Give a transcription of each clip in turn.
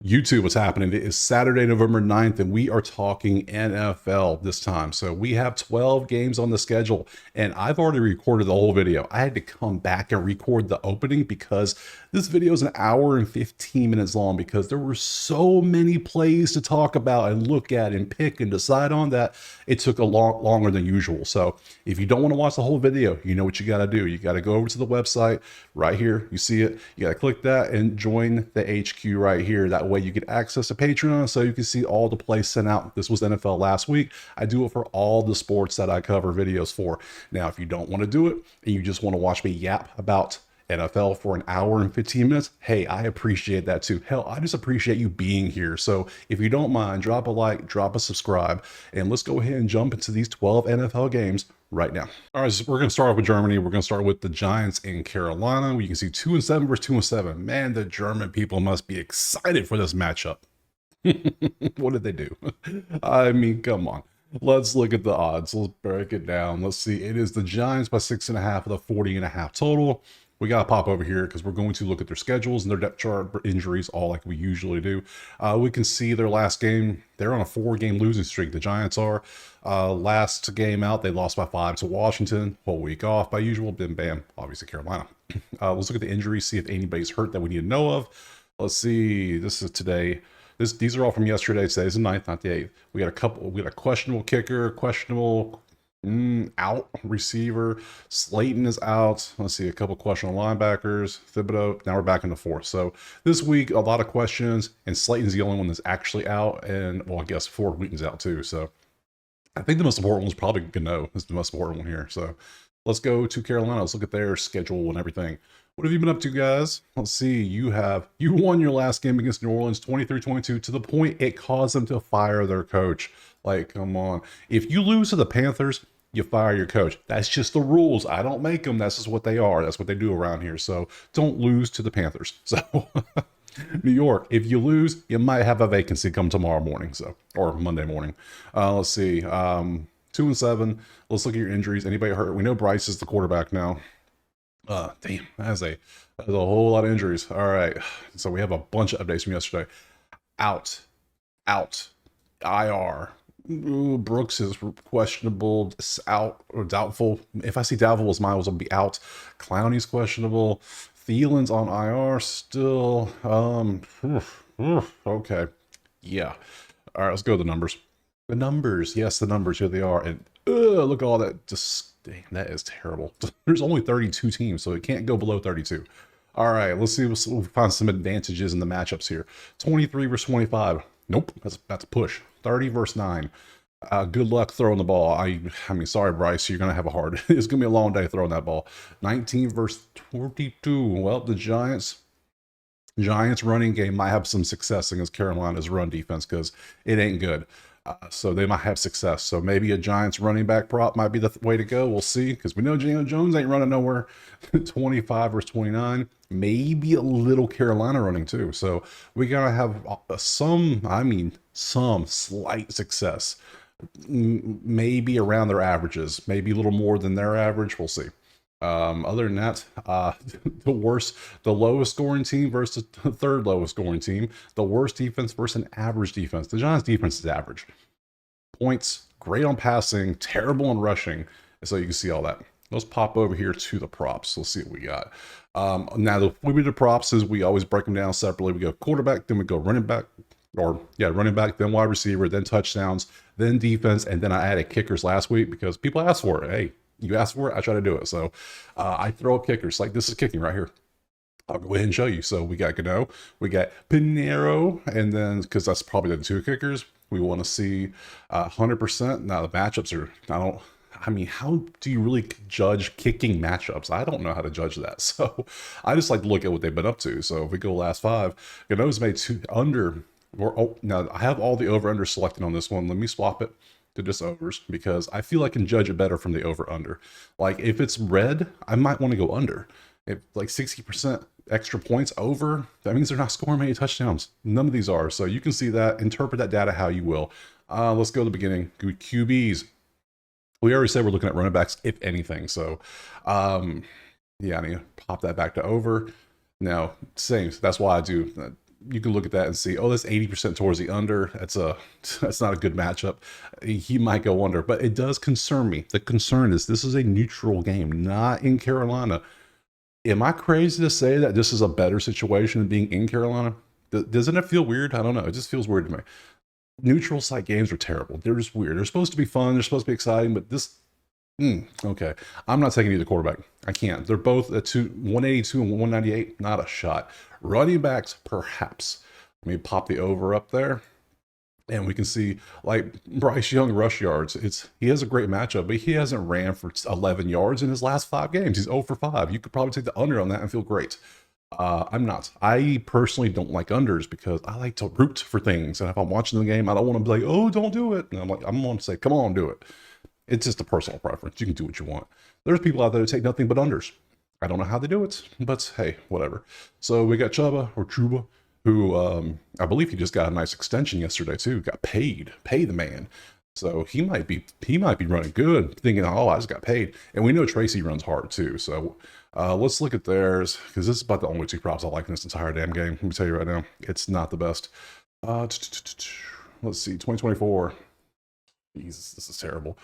YouTube, what's happening? It is Saturday, November 9th, and we are talking NFL this time. So we have 12 games on the schedule, and I've already recorded the whole video. I had to come back and record the opening because this video is an hour and 15 minutes long because there were so many plays to talk about and look at and pick and decide on that it took a lot longer than usual. So if you don't want to watch the whole video, you know what you got to do. You got to go over to the website right here. You see it. You got to click that and join the HQ right here. That way you get access to Patreon so you can see all the plays sent out. This was NFL last week. I do it for all the sports that I cover videos for. Now, if you don't want to do it and you just want to watch me yap about NFL for an hour and 15 minutes, hey, I appreciate that too. Hell, I just appreciate you being here. So if you don't mind, drop a like, drop a subscribe, and let's go ahead and jump into these 12 NFL games right now. All right, so we're going to start off with Germany. We're going to start with the Giants in Carolina. You can see 2-7 versus 2-7. Man, the German people must be excited for this matchup. What did they do? I mean, come on. Let's look at the odds. Let's break it down. Let's see. It is the Giants by 6.5 with a 40.5 total. We got to pop over here because we're going to look at their schedules and their depth chart injuries, all like we usually do. We can see their last game. They're on a 4-game losing streak. The Giants are. Last game out, they lost by 5 to Washington. Whole week off by usual. Bim, bam. Obviously, Carolina. Let's look at the injuries, see if anybody's hurt that we need to know of. Let's see. This is today. These are all from yesterday. Today's the 9th, not the 8th. We got a couple. We got a questionable kicker, questionable out receiver. Slayton is out. Let's see, a couple questionable linebackers. Thibodeau. Now we're back in the 4th. So this week, a lot of questions, and Slayton's the only one that's actually out. And well, I guess Ford Wheaton's out too. So I think the most important one's probably Gano is the most important one here. So let's go to Carolina. Let's look at their schedule and everything. What have you been up to, guys? Let's see. You won your last game against New Orleans 23-22 to the point it caused them to fire their coach. Like, come on. If you lose to the Panthers, you fire your coach. That's just the rules. I don't make them. That's just what they are. That's what they do around here. So don't lose to the Panthers. So New York, if you lose, you might have a vacancy come tomorrow morning. So, or Monday morning. Let's see. 2-7. Let's look at your injuries. Anybody hurt? We know Bryce is the quarterback now. Damn, that's a whole lot of injuries. All right. So we have a bunch of updates from yesterday. Out. IR. Ooh, Brooks is questionable, out or doubtful. If I see doubtful, his miles will be out. Clowney's questionable. Thielen's on IR still. Okay. Yeah. All right, let's go to the numbers. The numbers. Yes, the numbers. Here they are. And look at all that. Just, dang, that is terrible. There's only 32 teams, so it can't go below 32. All right, let's see. We'll find some advantages in the matchups here. 23 versus 25. Nope, that's a push. 30 versus 9. Good luck throwing the ball. I mean, sorry, Bryce, you're going to have a hard. It's going to be a long day throwing that ball. 19 versus 22. Well, the Giants running game might have some success against Carolina's run defense because it ain't good. So they might have success. So maybe a Giants running back prop might be the way to go. We'll see, because we know Daniel Jones ain't running nowhere. 25 versus 29. Maybe a little Carolina running too. So we gotta have some slight success. Maybe around their averages. Maybe a little more than their average. We'll see. Other than that, the lowest scoring team versus the third lowest scoring team, the worst defense versus an average defense. The Giants defense is average. Points, great on passing, terrible on rushing. So you can see all that. Let's pop over here to the props. Let's see what we got. Now the way we do props is we always break them down separately. We go quarterback, then we go running back, running back, then wide receiver, then touchdowns, then defense, and then I added kickers last week because people asked for it. Hey, you asked for it, I try to do it. So I throw up kickers. Like this is kicking right here. I'll go ahead and show you. So we got Gano, we got Pinheiro, and then because that's probably the 2 kickers, we want to see 100%. Now the matchups are, how do you really judge kicking matchups? I don't know how to judge that. So I just like to look at what they've been up to. So if we go last 5, Gano's made 2 under. Now I have all the over-under selected on this one. Let me swap it to just overs because I feel I can judge it better from the over-under. Like if it's red, I might want to go under. If like 60% extra points over, that means they're not scoring many touchdowns. None of these are. So you can see that, interpret that data how you will. Let's go to the beginning. Good QBs. We already said we're looking at running backs, if anything. So yeah, I need to pop that back to over. Now, same. That's why I do you can look at that and see, oh, that's 80% towards the under. That's not a good matchup. He might go under, but it does concern me. The concern is this is a neutral game, not in Carolina. Am I crazy to say that this is a better situation than being in Carolina? Doesn't it feel weird? I don't know. It just feels weird to me. Neutral site games are terrible. They're just weird. They're supposed to be fun. They're supposed to be exciting, but this, okay. I'm not taking either quarterback. I can't. They're both at 182 and 198. Not a shot. Running backs, perhaps. Let me pop the over up there. And we can see, like, Bryce Young rush yards. He has a great matchup, but he hasn't ran for 11 yards in his last 5 games. He's 0 for 5. You could probably take the under on that and feel great. I'm not. I personally don't like unders because I like to root for things. And if I'm watching the game, I don't want to be like, oh, don't do it. And I'm going to say, come on, do it. It's just a personal preference. You can do what you want. There's people out there that take nothing but unders. I don't know how they do it, but hey, whatever. So we got Chuba, who I believe he just got a nice extension yesterday too. Got paid. Pay the man. So he might be running good, thinking, oh, I just got paid. And we know Tracy runs hard too. So let's look at theirs, because this is about the only 2 props I like in this entire damn game. Let me tell you right now, it's not the best. Let's see, 2024. Jesus, this is terrible.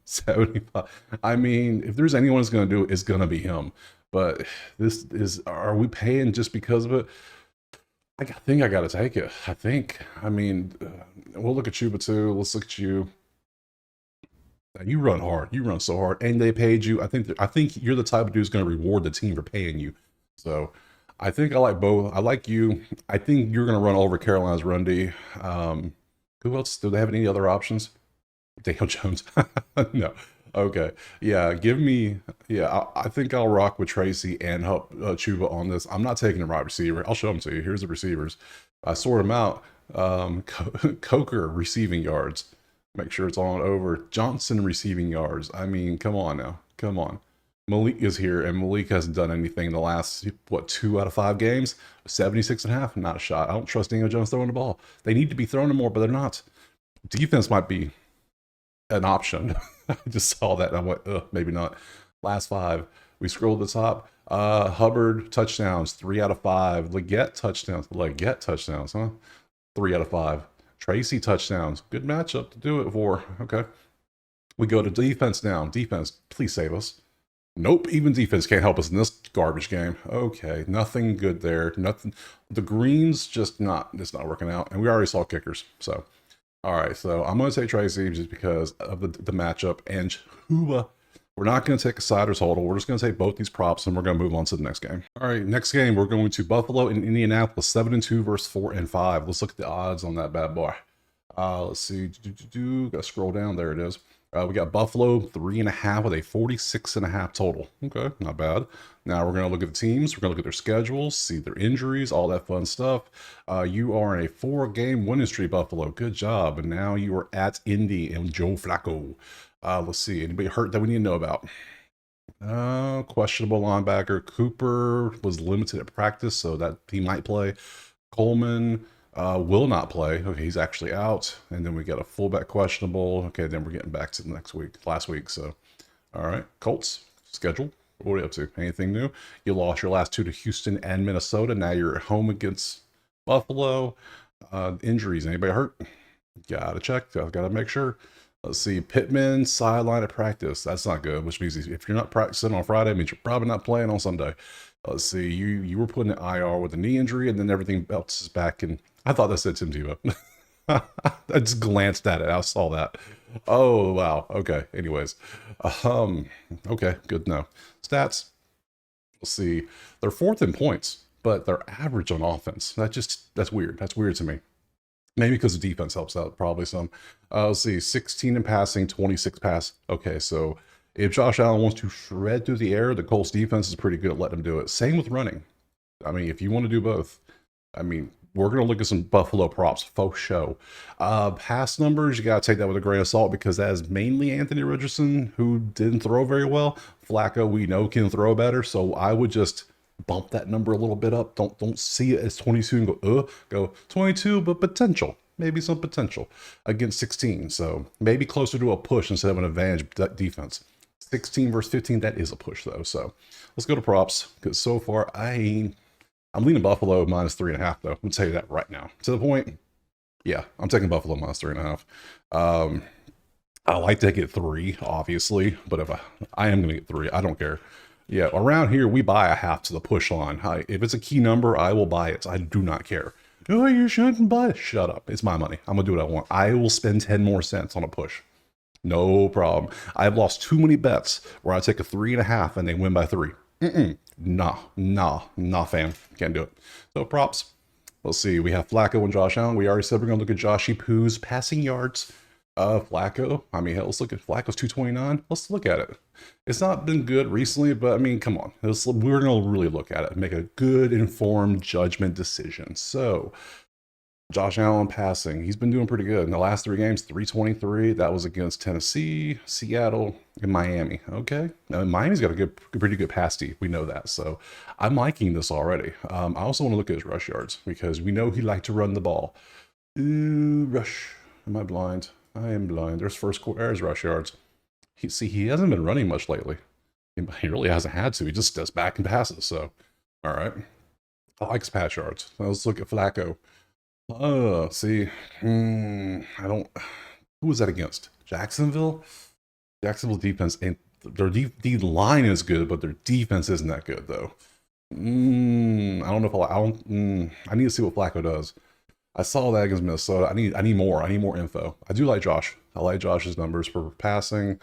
75. I mean, if there's anyone who's going to do it, it's going to be him. But this is, are we paying just because of it? I think I got to take it. I mean, we'll look at you, but too. Let's look at you. You run hard. You run so hard, and they paid you. I think you're the type of dude who's going to reward the team for paying you. So I think I like both. I like you. I think you're going to run over Carolina's run D. Who else? Do they have any other options? Daniel Jones. No. Okay. Yeah. Give me. Yeah. I think I'll rock with Tracy and help Chuba on this. I'm not taking the right receiver. I'll show them to you. Here's the receivers. I sort them out. Coker receiving yards. Make sure it's on over. Johnson receiving yards. I mean, come on now. Come on. Malik is here, and Malik hasn't done anything in the last, 2 out of 5 games? 76.5, not a shot. I don't trust Daniel Jones throwing the ball. They need to be throwing it more, but they're not. Defense might be an option. I just saw that, and I went, ugh, maybe not. Last 5. We scrolled to the top. Hubbard touchdowns, 3 out of 5. Leggett touchdowns, huh? 3 out of 5. Tracy touchdowns. Good matchup to do it for. Okay. We go to defense now. Defense, please save us. Nope, even defense can't help us in this garbage game. Okay, nothing good there. Nothing. The greens it's not working out. And we already saw kickers. So, all right. So I'm going to take Tracy just because of the matchup. And Chuba, we're not going to take a side or total. We're just going to take both these props, and we're going to move on to the next game. All right, next game, we're going to Buffalo and Indianapolis, 7-2 versus 4-5. Let's look at the odds on that bad boy. Let's see. Got to scroll down. There it is. We got Buffalo 3.5 with a 46.5 total. Okay, not bad. Now we're going to look at the teams. We're going to look at their schedules, see their injuries, all that fun stuff. You are in a 4-game winning streak, Buffalo. Good job. And now you are at Indy and Joe Flacco. Let's see. Anybody hurt that we need to know about? Questionable linebacker. Cooper was limited at practice, so that he might play. Coleman will not play. Okay, he's actually out. And then we got a fullback questionable. Okay, then we're getting back to last week. So, all right. Colts schedule. What are you up to? Anything new? You lost your last 2 to Houston and Minnesota. Now you're at home against Buffalo. Injuries. Anybody hurt? Gotta check. Gotta make sure. Let's see. Pittman sideline at practice. That's not good, which means if you're not practicing on Friday, it means you're probably not playing on Sunday. Let's see. You were put in IR with a knee injury, and then everything else is back. And I thought that said Tim Tebow. I just glanced at it. I saw that. Oh, wow. Okay. Anyways. Okay. Good to know. Stats. Let's see. They're 4th in points, but they're average on offense. That's weird. That's weird to me. Maybe because the defense helps out, probably some. Let's see, 16 in passing, 26 pass. Okay, so if Josh Allen wants to shred through the air, the Colts defense is pretty good at letting him do it. Same with running. I mean, if you want to do both, I mean, we're going to look at some Buffalo props, faux show. Pass numbers, you got to take that with a grain of salt because that is mainly Anthony Richardson, who didn't throw very well. Flacco, we know, can throw better, so I would just bump that number a little bit up. Don't see it as 22 and go 22, but potential. Maybe some potential against 16. So maybe closer to a push instead of an advantage defense. 16 versus 15, that is a push though. So let's go to props because so far I I'm leaning Buffalo minus 3.5 though. I'm gonna tell you that right now. To the point, yeah, I'm taking Buffalo minus 3.5. I like to get 3, obviously, but if I am gonna get 3, I don't care. Yeah, around here we buy a half to the push line. If it's a key number, I will buy it. I do not care. Oh, you shouldn't buy it. Shut up. It's my money. I'm gonna do what I want. I will spend 10 more cents on a push. No problem. I've lost too many bets where I take a 3.5 and they win by 3. Nah, fam. Can't do it. So props. Let's see. We have Flacco and Josh Allen. We already said we're gonna look at Joshy Poo's passing yards. Flacco. I mean, hell, let's look at Flacco's 229. Let's look at it. It's not been good recently, but I mean, come on. We're gonna really look at it and make a good, informed judgment decision. So. Josh Allen passing. He's been doing pretty good. In the last 3 games, 323. That was against Tennessee, Seattle, and Miami. Okay. Now, Miami's got a pretty good pass D. We know that. So I'm liking this already. I also want to look at his rush yards because we know he liked to run the ball. Ooh, rush. Am I blind? I am blind. There's rush yards. He hasn't been running much lately. He really hasn't had to. He just does back and passes. So, all right. I like his pass yards. Now let's look at Flacco. See, I don't. Who was that against? Jacksonville. Jacksonville defense, and their D line is good, but their defense isn't that good though. I don't know if I need to see what Flacco does. I saw that against Minnesota. I need more info. I do like Josh. I like Josh's numbers for passing.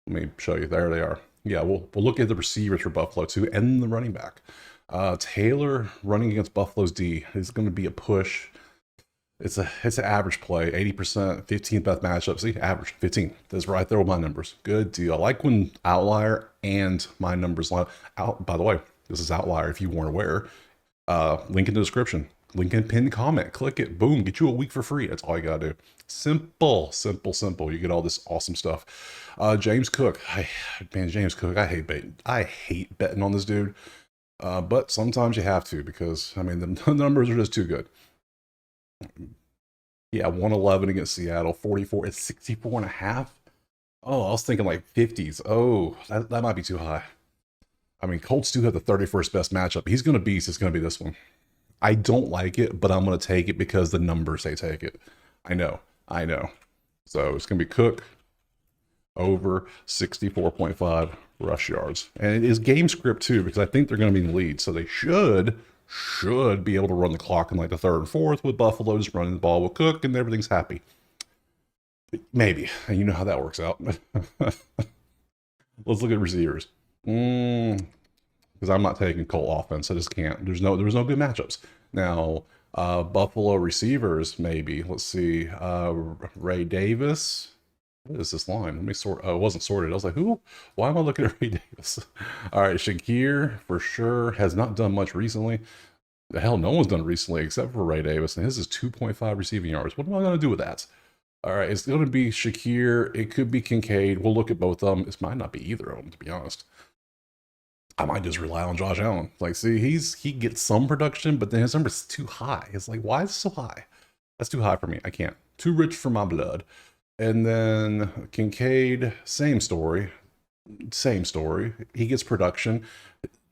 Let me show you. There they are. Yeah, we'll look at the receivers for Buffalo too, and the running back. Taylor running against Buffalo's D is going to be a push. It's an average play, 80%, 15th best matchup. See, average 15. That's right there with my numbers. Good deal. I like when outlier and my numbers line out. By the way, this is outlier. If you weren't aware, link in the description. Link in pinned comment. Click it. Boom. Get you a week for free. That's all you gotta do. Simple. You get all this awesome stuff. James Cook. James Cook. I hate betting on this dude. But sometimes you have to because I mean the numbers are just too good. Yeah, 111 against Seattle, 44. It's 64.5. Oh, I was thinking like 50s. Oh, that might be too high. I mean, Colts do have the 31st best matchup. He's going to beast. It's going to be this one. I don't like it, but I'm going to take it because the numbers say take it. I know. So it's going to be Cook over 64.5 rush yards. And it is game script too, because I think they're going to be in the lead. So they should be able to run the clock in like the 3rd and 4th with Buffalo just running the ball with Cook and everything's happy. Maybe. And you know how that works out. Let's look at receivers. Because I'm not taking Colt offense. I just can't. There's no good matchups. Now, Buffalo receivers, maybe. Let's see. Ray Davis. What is this line? Let me sort. Oh, it wasn't sorted. I was like, who? Why am I looking at Ray Davis? All right, Shakir for sure has not done much recently. The hell, no one's done recently except for Ray Davis, and his is 2.5 receiving yards. What am I going to do with that? All right, it's going to be Shakir. It could be Kincaid. We'll look at both of them. This might not be either of them, to be honest. I might just rely on Josh Allen. Like, see, he gets some production, but then his number's too high. It's like, why is it so high? That's too high for me. I can't. Too rich for my blood. And then Kincaid, same story. He gets production.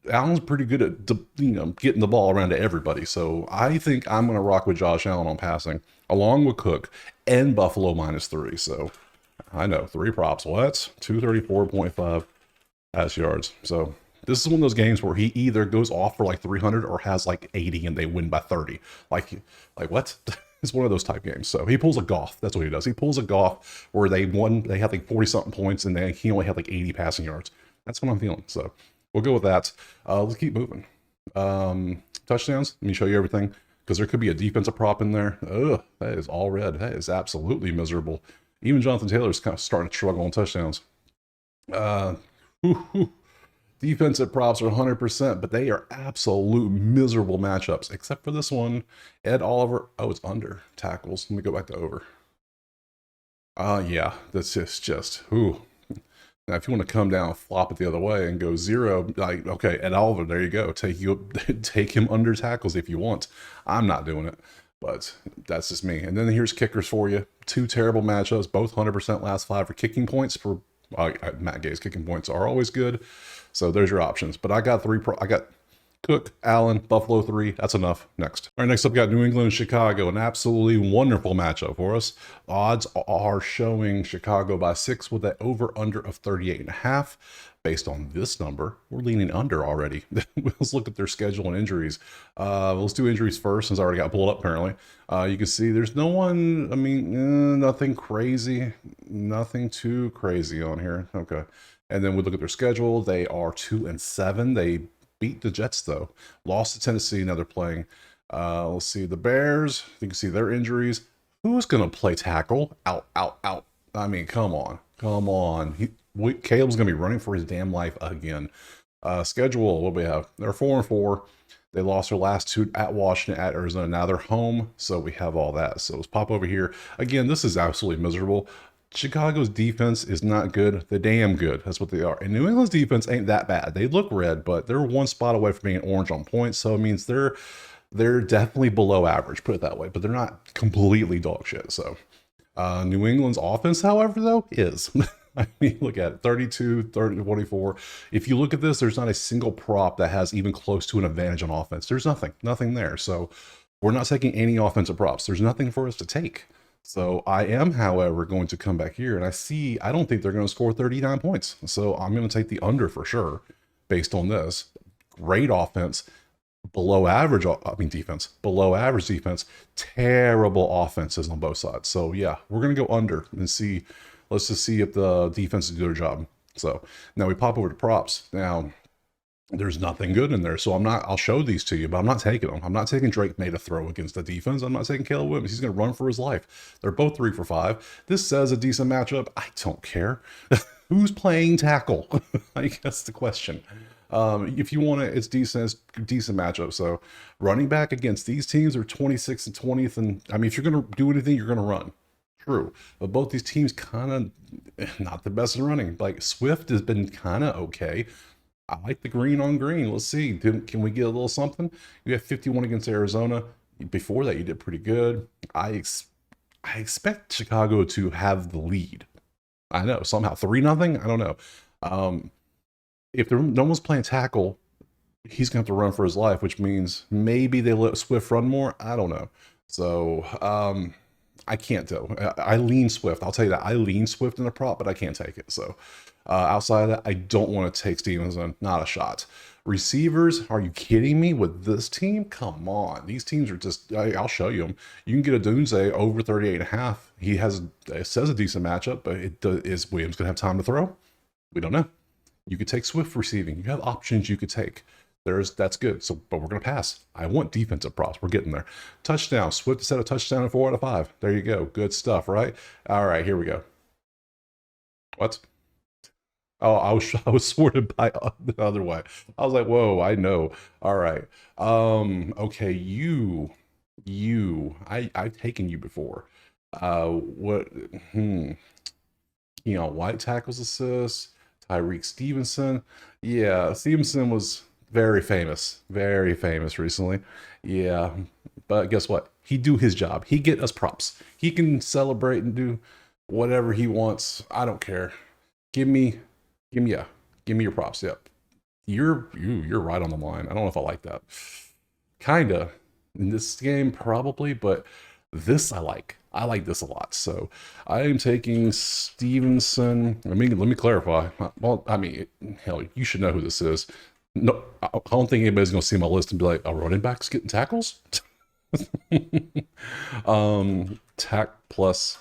Allen's pretty good at getting the ball around to everybody. So I think I'm going to rock with Josh Allen on passing, along with Cook and Buffalo -3. So I know 3 props. What? 234.5 pass yards. So this is one of those games where he either goes off for like 300 or has like 80 and they win by 30. Like what? It's one of those type games. So he pulls a Goff. That's what he does. He pulls a Goff where they have like 40 something points and he only had like 80 passing yards. That's what I'm feeling. So we'll go with that. Let's keep moving. Touchdowns. Let me show you everything because there could be a defensive prop in there. Ugh, that is all red. That is absolutely miserable. Even Jonathan Taylor's kind of starting to struggle on touchdowns. Defensive props are 100%, but they are absolute miserable matchups, except for this one. Ed Oliver. Oh, it's under tackles. Let me go back to over. Yeah, that's just ooh. Now, if you want to come down, flop it the other way and go 0, like, okay, Ed Oliver, there you go. Take him under tackles if you want. I'm not doing it, but that's just me. And then here's kickers for you. 2 terrible matchups, both 100% last 5 for kicking points. For Matt Gay's kicking points are always good. So there's your options. But I got Cook, Allen, Buffalo 3. That's enough. Next. All right, next up, we got New England and Chicago. An absolutely wonderful matchup for us. Odds are showing Chicago by 6 with an over-under of 38.5. Based on this number, we're leaning under already. Let's look at their schedule and injuries. Let's do injuries first, since I already got pulled up, apparently. You can see there's no one, I mean, nothing crazy. Nothing too crazy on here. Okay. And then we look at their schedule. They are 2-7. They beat the Jets, though. Lost to Tennessee. Now they're playing. Let's see. The Bears. You can see their injuries. Who's going to play tackle? Out, out, out. I mean, come on. Come on. Caleb's going to be running for his damn life again. Schedule. What do we have? They're 4-4. They lost their last 2 at Washington, at Arizona. Now they're home. So we have all that. So let's pop over here. Again, this is absolutely miserable. Chicago's defense is not good. They're damn good. That's what they are. And New England's defense ain't that bad. They look red, but they're one spot away from being orange on points. So it means they're definitely below average, put it that way. But they're not completely dog shit. So New England's offense, however, though, is. I mean, look at it. 32, 30, 24. If you look at this, there's not a single prop that has even close to an advantage on offense. There's nothing there. So we're not taking any offensive props. There's nothing for us to take. So I am, however, going to come back here, and I don't think they're going to score 39 points. So I'm going to take the under for sure based on this. Great offense, below average, defense, below average defense, terrible offenses on both sides. So yeah, we're going to go under and see. Let's just see if the defense do their job. So now we pop over to props. Now, there's nothing good in there. So I'll show these to you, but I'm not taking them. I'm not taking Drake May to throw against the defense. I'm not taking Caleb Williams. He's going to run for his life. They're both 3 for 5. This says a decent matchup. I don't care. Who's playing tackle? I guess that's the question. If you want it's decent matchup. So running back against these teams are 26th and 20th. And I mean, if you're going to do anything, you're going to run. True. But both these teams kind of not the best in running. Like Swift has been kind of okay. I like the green on green. Let's see. Can we get a little something? You have 51 against Arizona. Before that, you did pretty good. I expect Chicago to have the lead. I know, somehow 3-0. I don't know. If no one's playing tackle, he's going to have to run for his life, which means maybe they let Swift run more. I don't know. So I can't do. I lean Swift. I'll tell you that. I lean Swift in the prop, but I can't take it. So outside of that, I don't want to take Stevenson. Not a shot. Receivers, are you kidding me with this team? Come on. These teams are just, I'll show you them. You can get a Dunze over 38.5. It says a decent matchup, but is Williams going to have time to throw? We don't know. You could take Swift receiving. You have options you could take. That's good. So, but we're going to pass. I want defensive props. We're getting there. Touchdown. Swift set a touchdown in 4 out of 5. There you go. Good stuff, right? All right, here we go. What? Oh, I was sorted by the other way. I was like, whoa, I know. All right. Okay, I've taken you before. What? White tackles assist. Tyreek Stevenson. Yeah, Stevenson was very famous recently. Yeah, but guess what? He do his job. He get us props. He can celebrate and do whatever he wants. I don't care. Give me your props. Yep. You're right on the line. I don't know if I like that. Kinda. In this game, probably, but this I like. I like this a lot. So I am taking Stevenson. Let me clarify. Well, I mean, hell, you should know who this is. No, I don't think anybody's going to see my list and be like, "A running back's getting tackles." Tack plus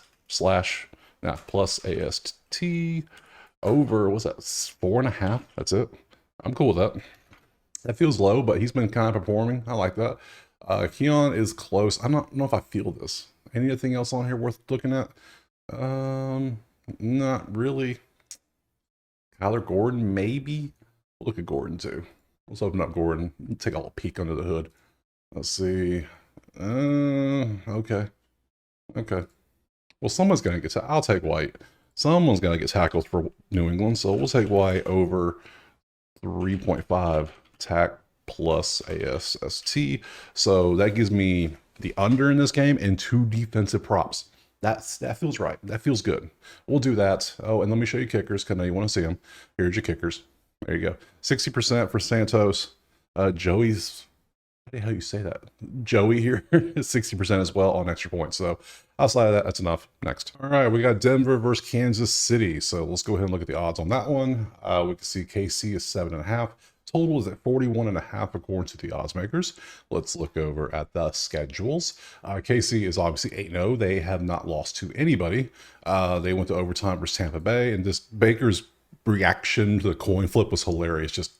AST over. What's that? 4.5. That's it. I'm cool with that. That feels low, but he's been kind of performing. I like that. Keon is close. I don't know if I feel this. Anything else on here worth looking at? Not really. Kyler Gordon, maybe. Look at Gordon too. Let's open up Gordon. Take a little peek under the hood. Let's see. Okay. Well, someone's gonna get. I'll take White. Someone's gonna get tackles for New England, so we'll take White over 3.5 tack plus ASST. So that gives me the under in this game and 2 defensive props. That feels right. That feels good. We'll do that. Oh, and let me show you kickers because I know you want to see them. Here's your kickers. There you go. 60% for Santos. Joey's, how the hell you say that? Joey here is 60% as well on extra points. So outside of that, that's enough. Next. All right, we got Denver versus Kansas City. So let's go ahead and look at the odds on that one. We can see KC is 7.5. Total is at 41.5 according to the odds makers. Let's look over at the schedules. KC is obviously 8-0. They have not lost to anybody. They went to overtime versus Tampa Bay, and this Baker's reaction to the coin flip was hilarious. Just,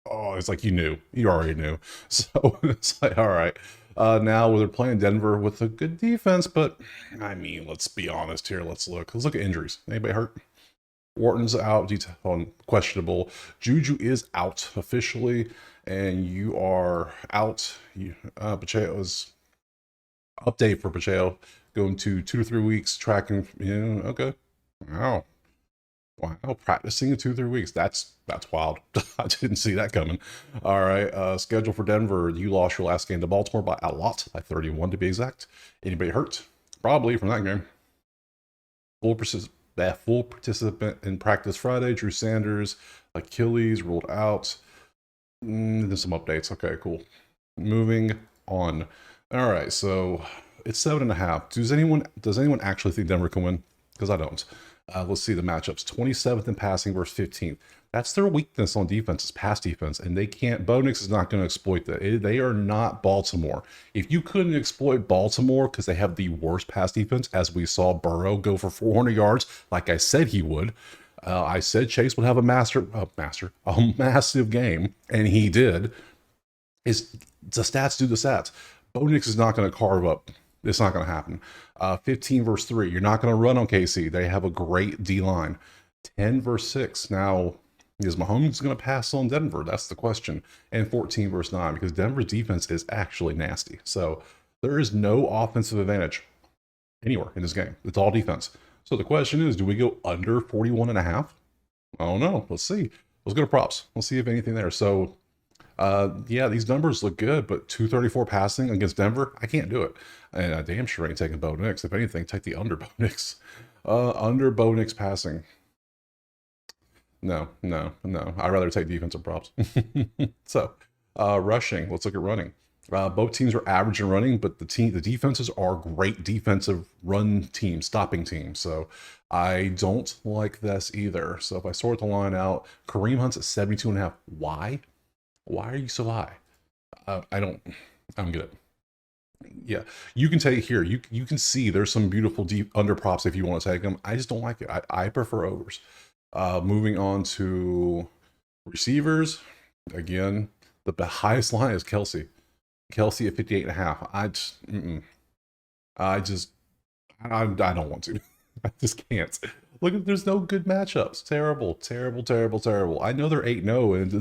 oh, it's like you already knew. So it's like, all right. Now they're playing Denver with a good defense, but I mean, let's be honest here. Let's look at injuries. Anybody hurt? Wharton's out, questionable. Juju is out officially, and you are out. Pacheco's update for Pacheco going to 2 to 3 weeks tracking. Okay. Wow. Practicing in 2 to 3 weeks. That's wild. I didn't see that coming. All right. Schedule for Denver. You lost your last game to Baltimore by a lot, by 31 to be exact. Anybody hurt? Probably from that game. Full participant in practice Friday. Drew Sanders, Achilles ruled out. There's some updates. Okay, cool. Moving on. All right, so it's 7.5. Does anyone actually think Denver can win? Because I don't. Let's see the matchups. 27th in passing versus 15th. That's their weakness on defense, is pass defense, and they can't. Bo Nix is not going to exploit that. They are not Baltimore. If you couldn't exploit Baltimore because they have the worst pass defense, as we saw Burrow go for 400 yards, like I said he would. I said Chase would have a massive game, and he did. The stats do the stats. Bo Nix is not going to carve up. It's not going to happen. 15 versus 3. You're not going to run on KC. They have a great D line. 10 versus 6. Now, is Mahomes going to pass on Denver? That's the question. And 14 versus 9, because Denver's defense is actually nasty. So there is no offensive advantage anywhere in this game. It's all defense. So the question is, do we go under 41.5? I don't know. Let's see. Let's go to props. Let's see if anything there. So yeah, these numbers look good, but 234 passing against Denver, I can't do it. And I damn sure ain't taking Bo Nix. If anything, take the under Bo Nix. Under Bo Nix passing. No. I'd rather take defensive props. So, rushing. Let's look at running. Both teams are average in running, but the defenses are great defensive run teams, stopping teams. So I don't like this either. So if I sort the line out, Kareem Hunt's at 72.5. Why? Why are you so high? I don't get it. Yeah, you can take here. You can see there's some beautiful deep under props if you want to take them. I just don't like it. I prefer overs. Moving on to receivers. Again, the highest line is Kelsey. Kelsey at 58.5. I don't want to. I just can't. Look, there's no good matchups. Terrible. I know they're 8-0, and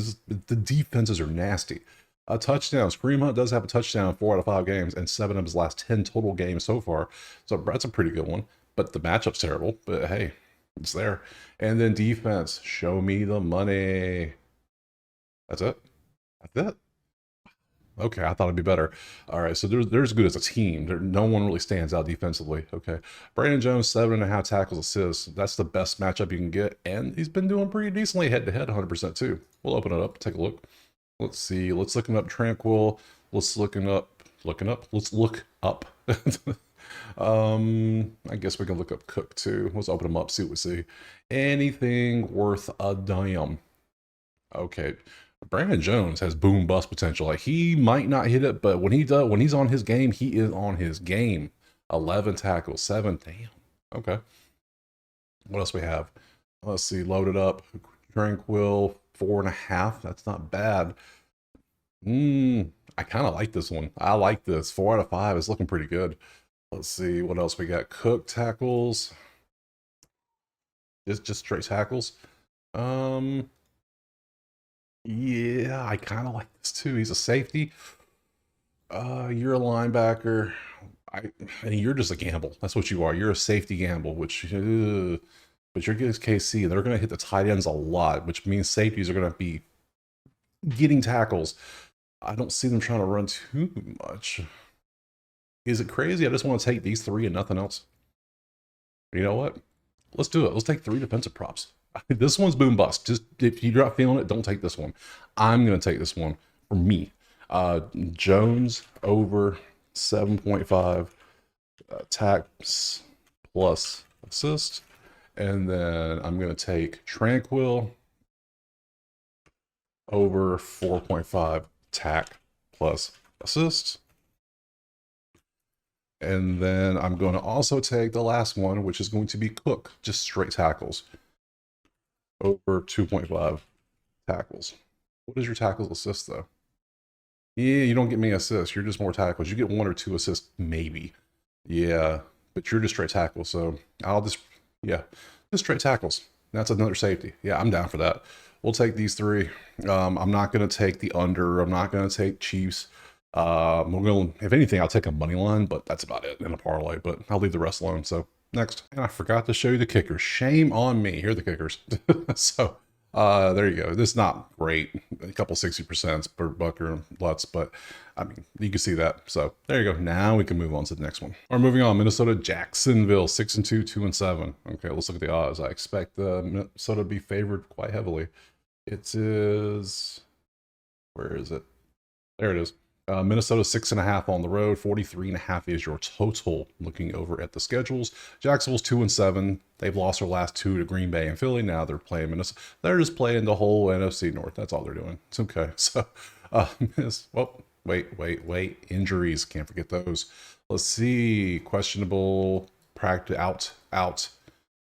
the defenses are nasty. Touchdowns. Kareem Hunt does have a touchdown in 4 out of 5 games, and 7 of his last 10 total games so far. So that's a pretty good one. But the matchup's terrible. But hey, it's there. And then defense. Show me the money. That's it. That's it. Okay, I thought it'd be better. All right, so they're as good as a team. No one really stands out defensively. Okay, Brandon Jones, 7.5 tackles, assists. That's the best matchup you can get, and he's been doing pretty decently head-to-head, 100% too. We'll open it up, take a look. Let's see. Let's look up Tranquil. Let's look up. I guess we can look up Cook too. Let's open them up, see what we see. Anything worth a damn. Okay. Brandon Jones has boom bust potential. Like, he might not hit it, but when he's on his game, he is on his game. 11 tackles, 7. Damn. Okay. What else we have? Let's see. Loaded up. Tranquil, 4.5. That's not bad. I kind of like this one. I like this. 4 out of 5 is looking pretty good. Let's see what else we got. Cook tackles. Just straight tackles. Yeah, I kind of like this too. He's a safety. You're a linebacker. And you're just a gamble. That's what you are. You're a safety gamble, but you're against KC. They're going to hit the tight ends a lot, which means safeties are going to be getting tackles. I don't see them trying to run too much. Is it crazy? I just want to take these 3 and nothing else. You know what? Let's do it. Let's take 3 defensive props. This one's boom bust. Just if you're not feeling it, don't take this one. I'm going to take this one for me. Jones over 7.5 attacks plus assist. And then I'm going to take Tranquil over 4.5 attack plus assist. And then I'm going to also take the last one, which is going to be Cook, just straight tackles, over 2.5 tackles. What is your tackles assist, though? Yeah, you don't get many assists. You're just more tackles. You get 1 or 2 assists, maybe. Yeah, but you're just straight tackles. So just straight tackles. That's another safety. Yeah, I'm down for that. We'll take these 3. I'm not going to take the under. I'm not going to take Chiefs. If anything, I'll take a money line, but that's about it in a parlay, but I'll leave the rest alone. So next, and I forgot to show you the kickers. Shame on me. Here are the kickers. So there you go. This is not great. A couple 60% per Bucker and Lutz, but I mean, you can see that. So there you go. Now we can move on to the next one. All right, moving on. Minnesota, Jacksonville, 6-2, 2-7. Okay, let's look at the odds. I expect Minnesota to be favored quite heavily. It is, where is it? There it is. Minnesota 6.5 on the road, 43.5 is your total. Looking over at the schedules, Jacksonville's 2-7. They've lost their last 2 to Green Bay and Philly. Now they're playing Minnesota. They're just playing the whole NFC North. That's all they're doing. It's okay. So, wait. Injuries, can't forget those. Let's see. Questionable practice out.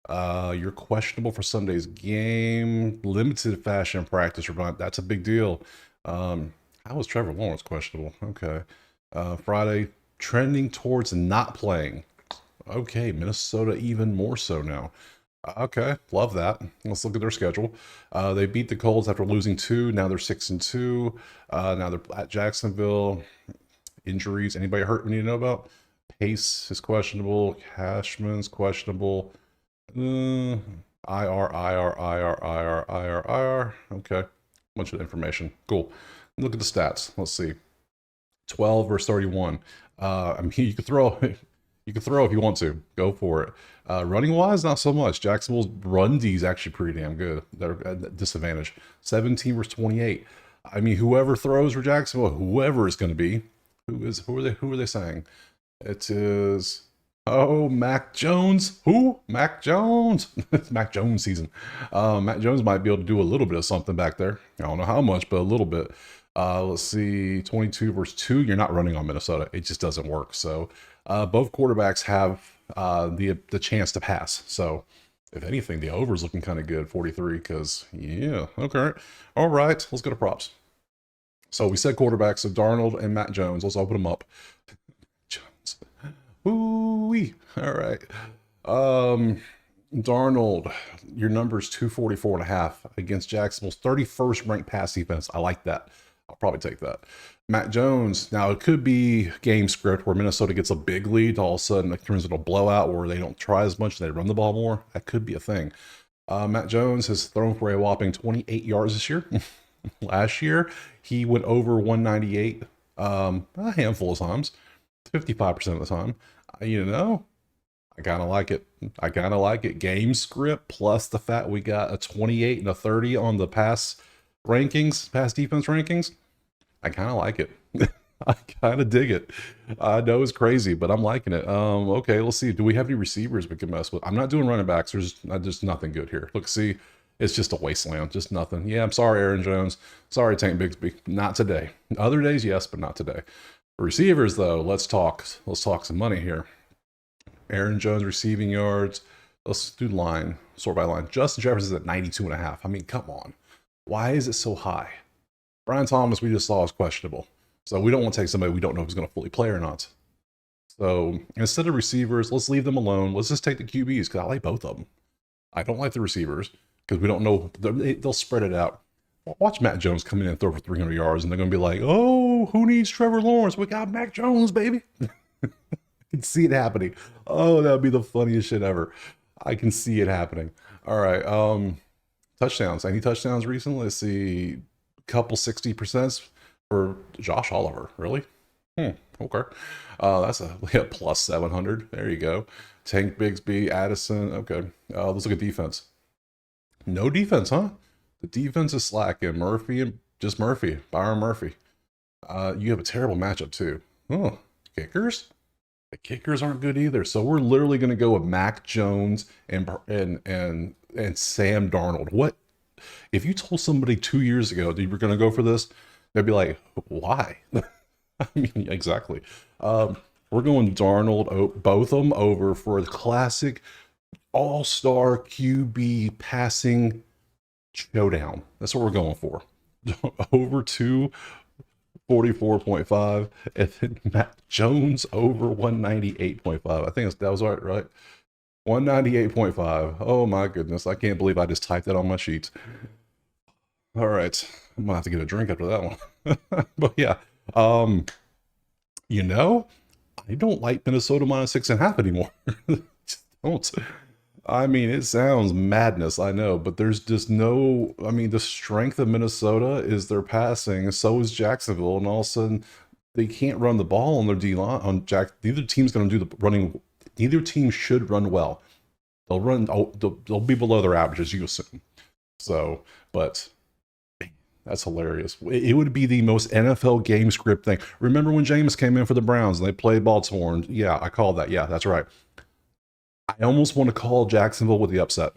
You're questionable for Sunday's game. Limited fashion practice. That's a big deal. How was Trevor Lawrence questionable? Okay. Friday, trending towards not playing. Okay, Minnesota even more so now. Okay, love that. Let's look at their schedule. They beat the Colts after losing 2. Now they're 6-2. Now they're at Jacksonville. Injuries. Anybody hurt we need to know about? Pace is questionable. Cashman's questionable. IR. Okay. Bunch of information. Cool. Look at the stats. Let's see. 12 versus 31. I mean, you could throw if you want to. Go for it. Running wise, not so much. Jacksonville's run D is actually pretty damn good. They're at disadvantage. 17 versus 28. I mean, whoever throws for Jacksonville, whoever it's going to be, who are they saying? It is, Mac Jones. Who? Mac Jones. It's Mac Jones season. Mac Jones might be able to do a little bit of something back there. I don't know how much, but a little bit. Let's see, 22 versus 2. You're not running on Minnesota. It just doesn't work. So both quarterbacks have the chance to pass. So if anything, the over is looking kind of good, 43, because, yeah, okay. All right, let's go to props. So we said quarterbacks, so Darnold and Matt Jones. Let's open them up. Jones. Ooh-wee. All right. Darnold, your number's 244.5 against Jacksonville's 31st ranked pass defense. I like that. I'll probably take that. Matt Jones, now it could be game script where Minnesota gets a big lead, all of a sudden it turns into a blowout where they don't try as much, they run the ball more. That could be a thing. Matt Jones has thrown for a whopping 28 yards this year. Last year, he went over 198 a handful of times, 55% of the time. I kind of like it. Game script plus the fact we got a 28 and a 30 on the pass defense rankings. I kind of like it. I kind of dig it. I know it's crazy, but I'm liking it. Okay, let's see. Do we have any receivers we can mess with? I'm not doing running backs. There's just nothing good here. Look, see, it's just a wasteland. Just nothing. Yeah, I'm sorry, Aaron Jones. Sorry, Tank Bigsby. Not today. Other days, yes, but not today. Receivers, though, let's talk some money here. Aaron Jones receiving yards. Let's do line, sort by line. Justin Jefferson's at 92.5. I mean, come on. Why is it so high? Brian Thomas, we just saw, is questionable. So we don't want to take somebody we don't know who's going to fully play or not. So instead of receivers, let's leave them alone. Let's just take the QBs because I like both of them. I don't like the receivers because we don't know. They'll spread it out. Watch Matt Jones come in and throw for 300 yards, and they're going to be like, oh, who needs Trevor Lawrence? We got Mac Jones, baby. I can see it happening. Oh, that would be the funniest shit ever. I can see it happening. All right. Touchdowns. Any touchdowns recently? Let's see. Couple 60% for Josh Oliver. Really? Okay. That's a plus 700. There you go. Tank Bigsby, Addison. Okay. Let's look at defense. No defense, huh? The defense is slacking. Byron Murphy. You have a terrible matchup too. Oh, kickers? The kickers aren't good either. So we're literally going to go with Mac Jones and Sam Darnold. What if you told somebody 2 years ago that you were going to go for this? They'd be like, "Why?" I mean, exactly. We're going Darnold, both of them over for the classic all-star QB passing showdown. That's what we're going for. Over 244.5, and then Matt Jones over 198.5. I think that was right? 198.5. Oh my goodness. I can't believe I just typed that on my sheet. All right. I'm gonna have to get a drink after that one. But yeah. Um, you know, I don't like Minnesota -6.5 anymore. Just don't. I mean, it sounds madness, I know, but there's just no. I mean, the strength of Minnesota is their passing, so is Jacksonville, and all of a sudden they can't run the ball on their D line. On Jack, neither team's going to do the running. Neither team should run well. They'll run. Oh, they'll be below their averages, you assume. So, but that's hilarious. It would be the most NFL game script thing. Remember when Jameis came in for the Browns and they played Baltimore? And yeah, I called that. Yeah, that's right. I almost want to call Jacksonville with the upset.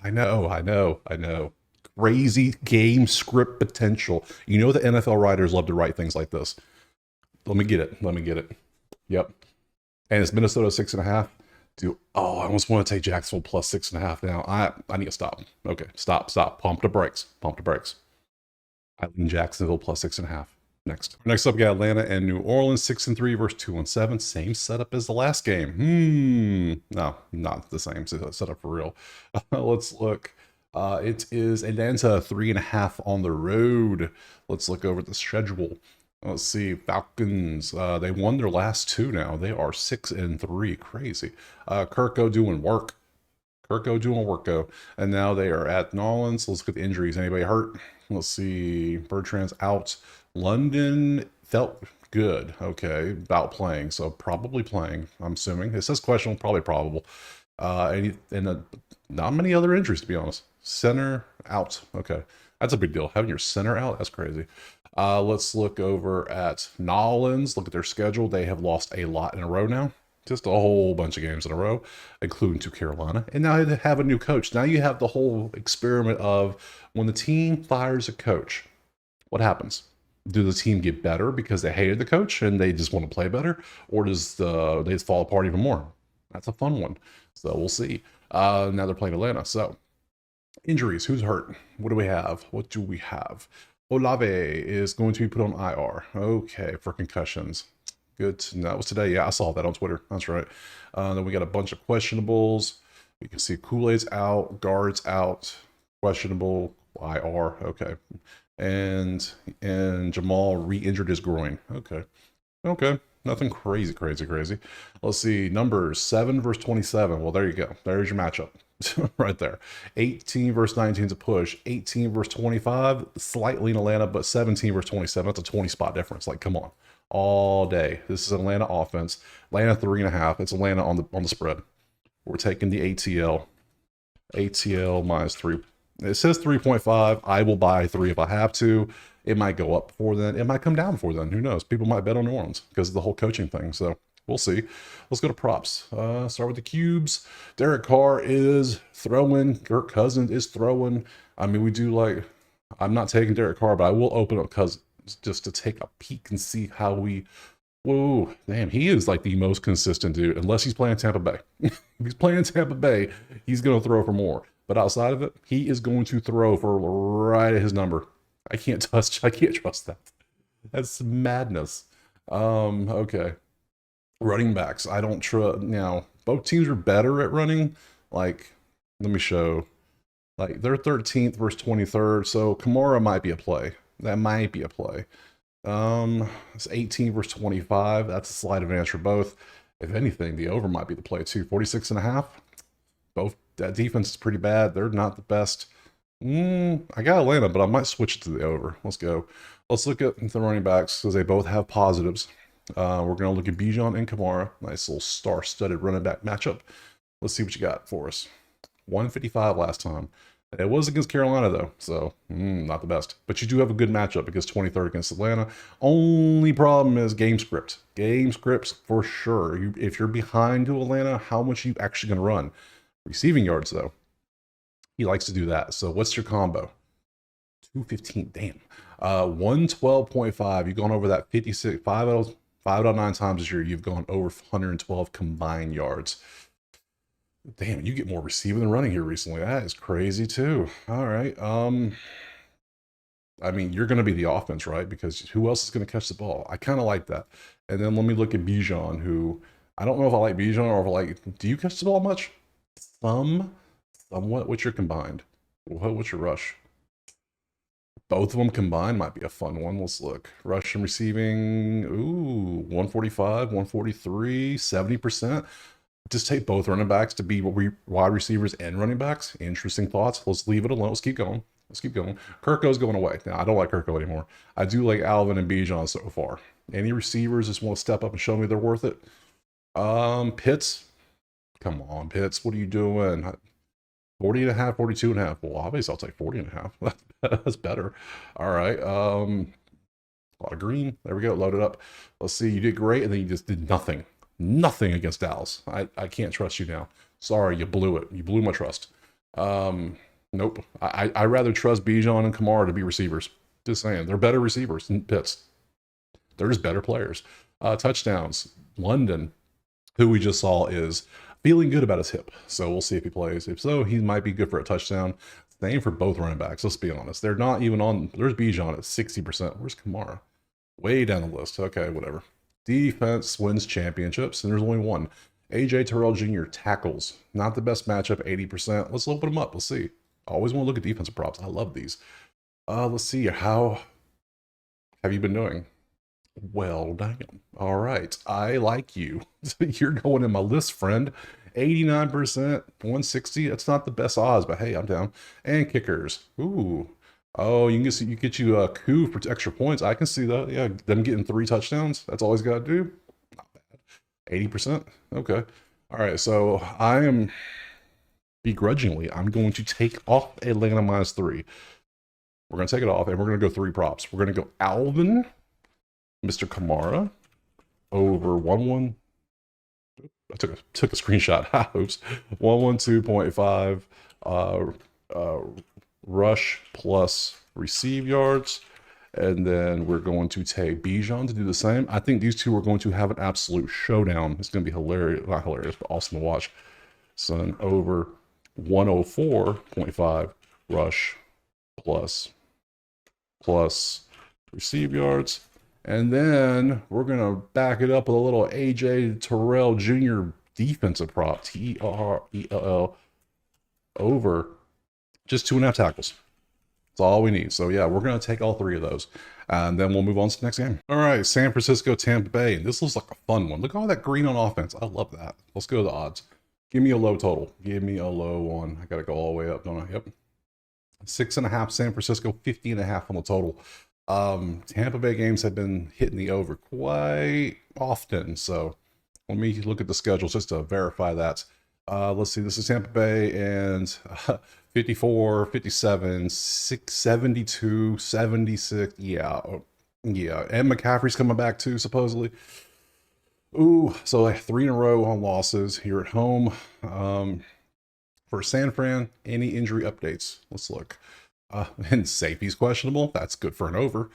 I know. Crazy game script potential. You know the NFL writers love to write things like this. Let me get it. Yep. And it's Minnesota 6.5. I almost want to take Jacksonville plus 6.5 now. I need to stop. Okay, stop. Pump the brakes. I lean Jacksonville plus 6.5. Next up, we got Atlanta and New Orleans, 6-3 versus 2-7. Same setup as the last game. No, not the same setup for real. Let's look. It is Atlanta 3.5 on the road. Let's look over the schedule. Let's see, Falcons. They won their last two now. They are 6-3. Crazy. Kirko doing work. And now they are at New Orleans. Let's look at the injuries. Anybody hurt? Let's see. Bertrand's out. London felt good. Okay, about playing. So probably playing, I'm assuming. It says questionable, probably probable. Not many other injuries, to be honest. Center out. Okay, that's a big deal. Having your center out, that's crazy. Let's look over at Nolans. Look at their schedule. They have lost a lot in a row now. Just a whole bunch of games in a row, including to Carolina. And now they have a new coach. Now you have the whole experiment of when the team fires a coach, what happens? Do the team get better because they hated the coach and they just want to play better? Or does they just fall apart even more? That's a fun one. So we'll see. Now they're playing Atlanta. So injuries, who's hurt? What do we have? Olave is going to be put on IR. Okay, for concussions. Good. That was today. Yeah, I saw that on Twitter. That's right. Then we got a bunch of questionables. You can see Kool-Aid's out, guards out, questionable, IR. Okay. And Jamal re-injured his groin. Okay. Nothing crazy. Let's see. Numbers 7 versus 27. Well, there you go. There's your matchup. Right there. 18 versus 19 is a push. 18 versus 25, slightly in Atlanta, but 17 versus 27. That's a 20 spot difference. Like, come on. All day. This is Atlanta offense. Atlanta 3.5. It's Atlanta on the spread. We're taking the ATL. ATL -3. It says 3.5. I will buy 3 if I have to. It might go up before then. It might come down before then. Who knows? People might bet on New Orleans because of the whole coaching thing. So we'll see. Let's go to props. Start with the cubes. Derek Carr is throwing. Kirk Cousins is throwing. I mean, I'm not taking Derek Carr, but I will open up Cousins just to take a peek and see how we. Whoa, damn, he is like the most consistent dude, unless he's playing Tampa Bay. If he's playing Tampa Bay, he's going to throw for more. But outside of it, he is going to throw for right at his number. I can't trust that. That's madness. Okay. Running backs. I don't trust. Now, both teams are better at running. Like, let me show. Like, they're 13th versus 23rd, so Kamara might be a play. That might be a play. It's 18 versus 25. That's a slight advantage for both. If anything, the over might be the play too. 46.5. Both that defense is pretty bad. They're not the best. I got Atlanta, but I might switch it to the over. Let's go. Let's look at the running backs because they both have positives. We're going to look at Bijan and Kamara. Nice little star-studded running back matchup. Let's see what you got for us. 155 last time. It was against Carolina, though, so not the best. But you do have a good matchup against 23rd against Atlanta. Only problem is game script. Game scripts for sure. If you're behind to Atlanta, how much are you actually going to run? Receiving yards, though. He likes to do that. So what's your combo? 215, damn. 112.5. You've gone over that 56, 5 out of 9 times this year. You've gone over 112 combined yards. Damn, you get more receiving than running here recently. That is crazy too. All right. I mean, you're going to be the offense, right? Because who else is going to catch the ball? I kind of like that. And then let me look at Bijan, who I don't know if I like Bijan or if I like. Do you catch the ball much? Somewhat. What's your combined? What's your rush? Both of them combined might be a fun one. Let's look. Rush and receiving. Ooh, 145, 143, 70%. Just take both running backs to be wide receivers and running backs. Interesting thoughts. Let's leave it alone. Let's keep going. Kirko's going away. Now, I don't like Kirko anymore. I do like Alvin and Bijan so far. Any receivers just want to step up and show me they're worth it? Pitts. Come on, Pitts. What are you doing? 40.5, 42.5. Well, obviously I'll take 40.5. That's better. All right. A lot of green. There we go. Load it up. Let's see. You did great, and then you just did nothing. Nothing against Dallas. I can't trust you now. Sorry, you blew it. You blew my trust. Nope. I rather trust Bijan and Kamara to be receivers. Just saying. They're better receivers than Pitts. They're just better players. Touchdowns. London, who we just saw, is feeling good about his hip. So we'll see if he plays. If so, he might be good for a touchdown. Same for both running backs. Let's be honest. They're not even on. There's Bijan at 60%. Where's Kamara? Way down the list. Okay, whatever. Defense wins championships, and there's only one. AJ Terrell Jr. tackles. Not the best matchup, 80%. Let's open them up. Let's see. I always want to look at defensive props. I love these. Let's see. How have you been doing? Well, damn. All right. I like you. You're going in my list, friend. 89%, 160. That's not the best odds, but hey, I'm down. And kickers. Ooh. Oh, you get you a coup for extra points. I can see that. Yeah, them getting 3 touchdowns. That's all he's got to do. Not bad. 80%. Okay. All right. So I am begrudgingly, I'm going to take off Atlanta -3. We're going to take it off, and we're going to go 3 props. We're going to go Alvin, Mr. Kamara, over 1-1. I took a screenshot. Oops. 112.5. Rush plus receive yards. And then we're going to take Bijan to do the same. I think these two are going to have an absolute showdown. It's going to be hilarious. Not hilarious, but awesome to watch. So then over 104.5 rush plus receive yards. And then we're going to back it up with a little AJ Terrell Jr. defensive prop. TRELL over just 2.5 tackles. That's all we need. So yeah, we're going to take all 3 of those. And then we'll move on to the next game. All right, San Francisco, Tampa Bay. And this looks like a fun one. Look at all that green on offense. I love that. Let's go to the odds. Give me a low total. Give me a low one. I got to go all the way up, don't I? Yep. 6.5 San Francisco, 50.5 on the total. Tampa Bay games have been hitting the over quite often. So let me look at the schedules just to verify that. Let's see. This is Tampa Bay and 54, 57, 72, 76. Yeah. And McCaffrey's coming back too, supposedly. Ooh, so like 3 in a row on losses here at home. For San Fran, any injury updates? Let's look. And safety's questionable. That's good for an over.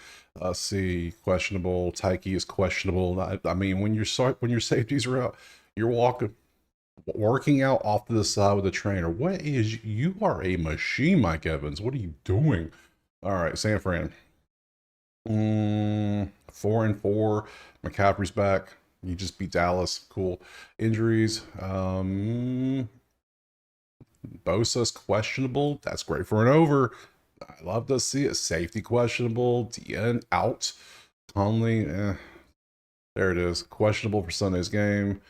See, questionable. Tyke is questionable. I mean, when your safeties are out, you're working out off to the side with a trainer. You are a machine, Mike Evans. What are you doing? All right, San Fran. 4-4. McCaffrey's back. You just beat Dallas. Cool. Injuries. Bosa's questionable. That's great for an over. I love to see it. Safety questionable. DN out. Conley. There it is. Questionable for Sunday's game.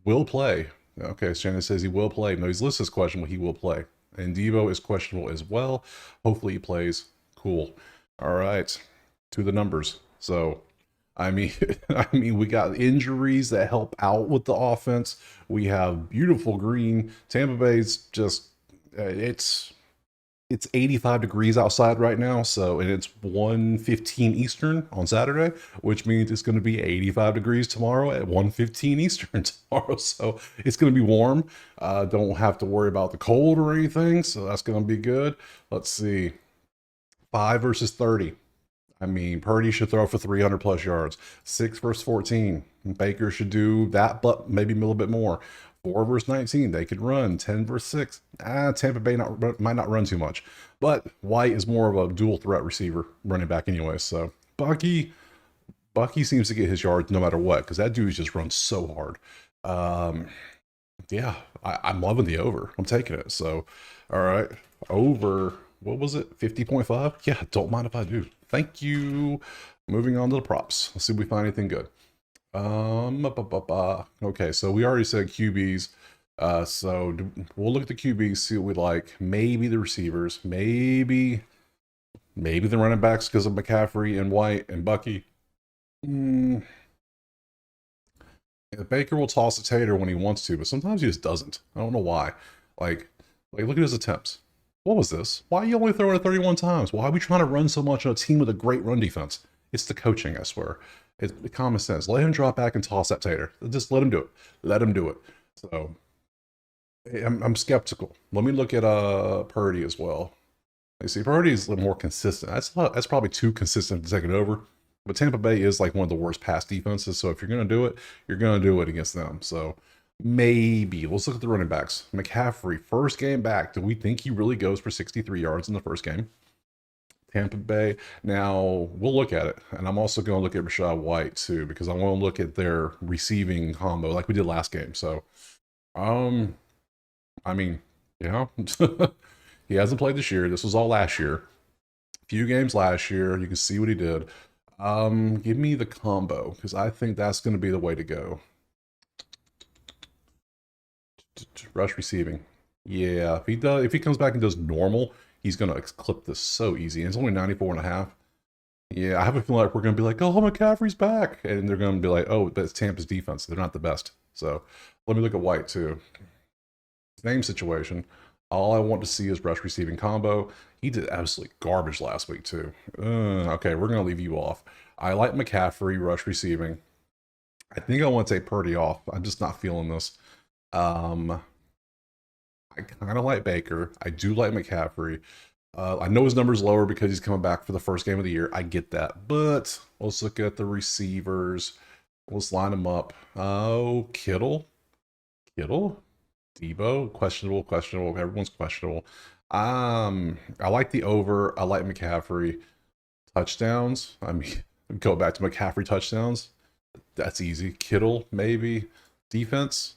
Will play. Okay, Shannon says he will play. No, he's listed as questionable. He will play. And Devo is questionable as well. Hopefully he plays. Cool. All right. To the numbers. So, I mean, we got injuries that help out with the offense. We have beautiful green. Tampa Bay's just, it's It's 85 degrees outside right now, so, and it's 1:15 Eastern on Saturday, which means it's going to be 85 degrees tomorrow at 1:15 Eastern tomorrow. So it's going to be warm. Don't have to worry about the cold or anything, so that's going to be good. Let's see, 5 versus 30. I mean, Purdy should throw for 300 plus yards. 6 versus 14. Baker should do that, but maybe a little bit more. 4 versus 19. They could run. 10 versus 6. Tampa Bay might not run too much. But White is more of a dual threat receiver, running back anyway. So Bucky seems to get his yards no matter what, because that dude just runs so hard. Yeah, I'm loving the over. I'm taking it. So, all right. Over, what was it? 50.5? Yeah, don't mind if I do. Thank you. Moving on to the props. Let's see if we find anything good. Okay, so we already said QBs. We'll look at the QBs, see what we like. Maybe the receivers. Maybe the running backs because of McCaffrey and White and Bucky. Baker will toss a tater when he wants to, but sometimes he just doesn't. I don't know why. Like look at his attempts. What was this? Why are you only throwing it 31 times? Why are we trying to run so much on a team with a great run defense? It's the coaching, I swear. It's common sense. Let him drop back and toss that tater. Just let him do it. Let him do it. So I'm skeptical. Let me look at Purdy as well. You see, Purdy is a little more consistent. That's probably too consistent to take it over. But Tampa Bay is like one of the worst pass defenses. So if you're going to do it, you're going to do it against them. So maybe. Let's look at the running backs. McCaffrey, first game back. Do we think he really goes for 63 yards in the first game? Tampa Bay. Now, we'll look at it. And I'm also going to look at Rachaad White, too, because I want to look at their receiving combo like we did last game. So, I mean, yeah. He hasn't played this year. This was all last year. Few games last year. You can see what he did. Give me the combo, because I think that's going to be the way to go. Rush receiving. Yeah, if he comes back and does normal, he's going to clip this so easy. And it's only 94.5. Yeah, I have a feeling like we're going to be like, oh, McCaffrey's back. And they're going to be like, oh, that's Tampa's defense. They're not the best. So let me look at White, too. Same situation. All I want to see is rush receiving combo. He did absolutely garbage last week, too. Okay, we're going to leave you off. I like McCaffrey, rush receiving. I think I want to take Purdy off. I'm just not feeling this. I kind of like Baker. I do like McCaffrey. I know his number's lower because he's coming back for the first game of the year. I get that. But let's look at the receivers. Let's line them up. Oh, Kittle. Debo, questionable. Everyone's questionable. I like the over. I like McCaffrey. Touchdowns. I mean, go back to McCaffrey touchdowns. That's easy. Kittle, maybe. Defense.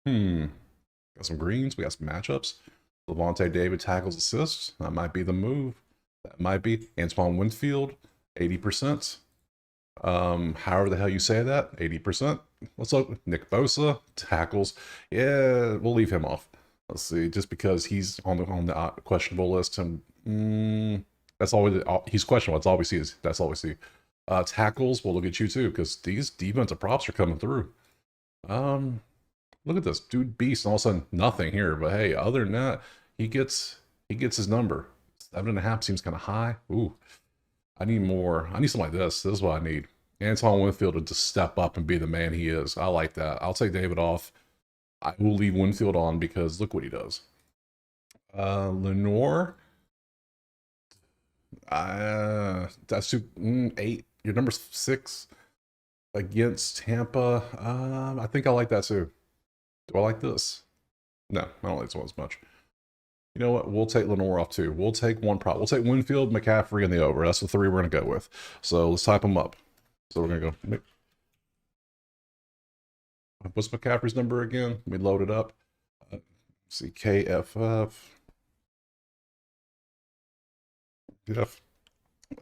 Got some greens. We got some matchups. Levante David tackles assists. That might be the move. That might be Antoine Winfield, 80%. However the hell you say that, 80%. Let's look. Nick Bosa tackles. Yeah, we'll leave him off. Let's see, just because he's on the questionable list, and that's always he's questionable. That's all we see. That's all we see. Tackles. We'll look at you too, because these defensive props are coming through. Look at this dude, beast. And all of a sudden, nothing here. But hey, other than that, he gets his number. 7.5 seems kind of high. Ooh. I need more. I need something like this. This is what I need. Antoine Winfield to just step up and be the man he is. I like that. I'll take David off. I will leave Winfield on because look what he does. Lenore. That's 8. Your number's 6 against Tampa. I think I like that too. Do I like this? No, I don't like this one as much. You know what? We'll take Lenore off too. We'll take one prop. We'll take Winfield, McCaffrey, and the over. That's the 3 we're going to go with. So let's type them up. So we're going to go. What's McCaffrey's number again? Let me load it up. See, KFF.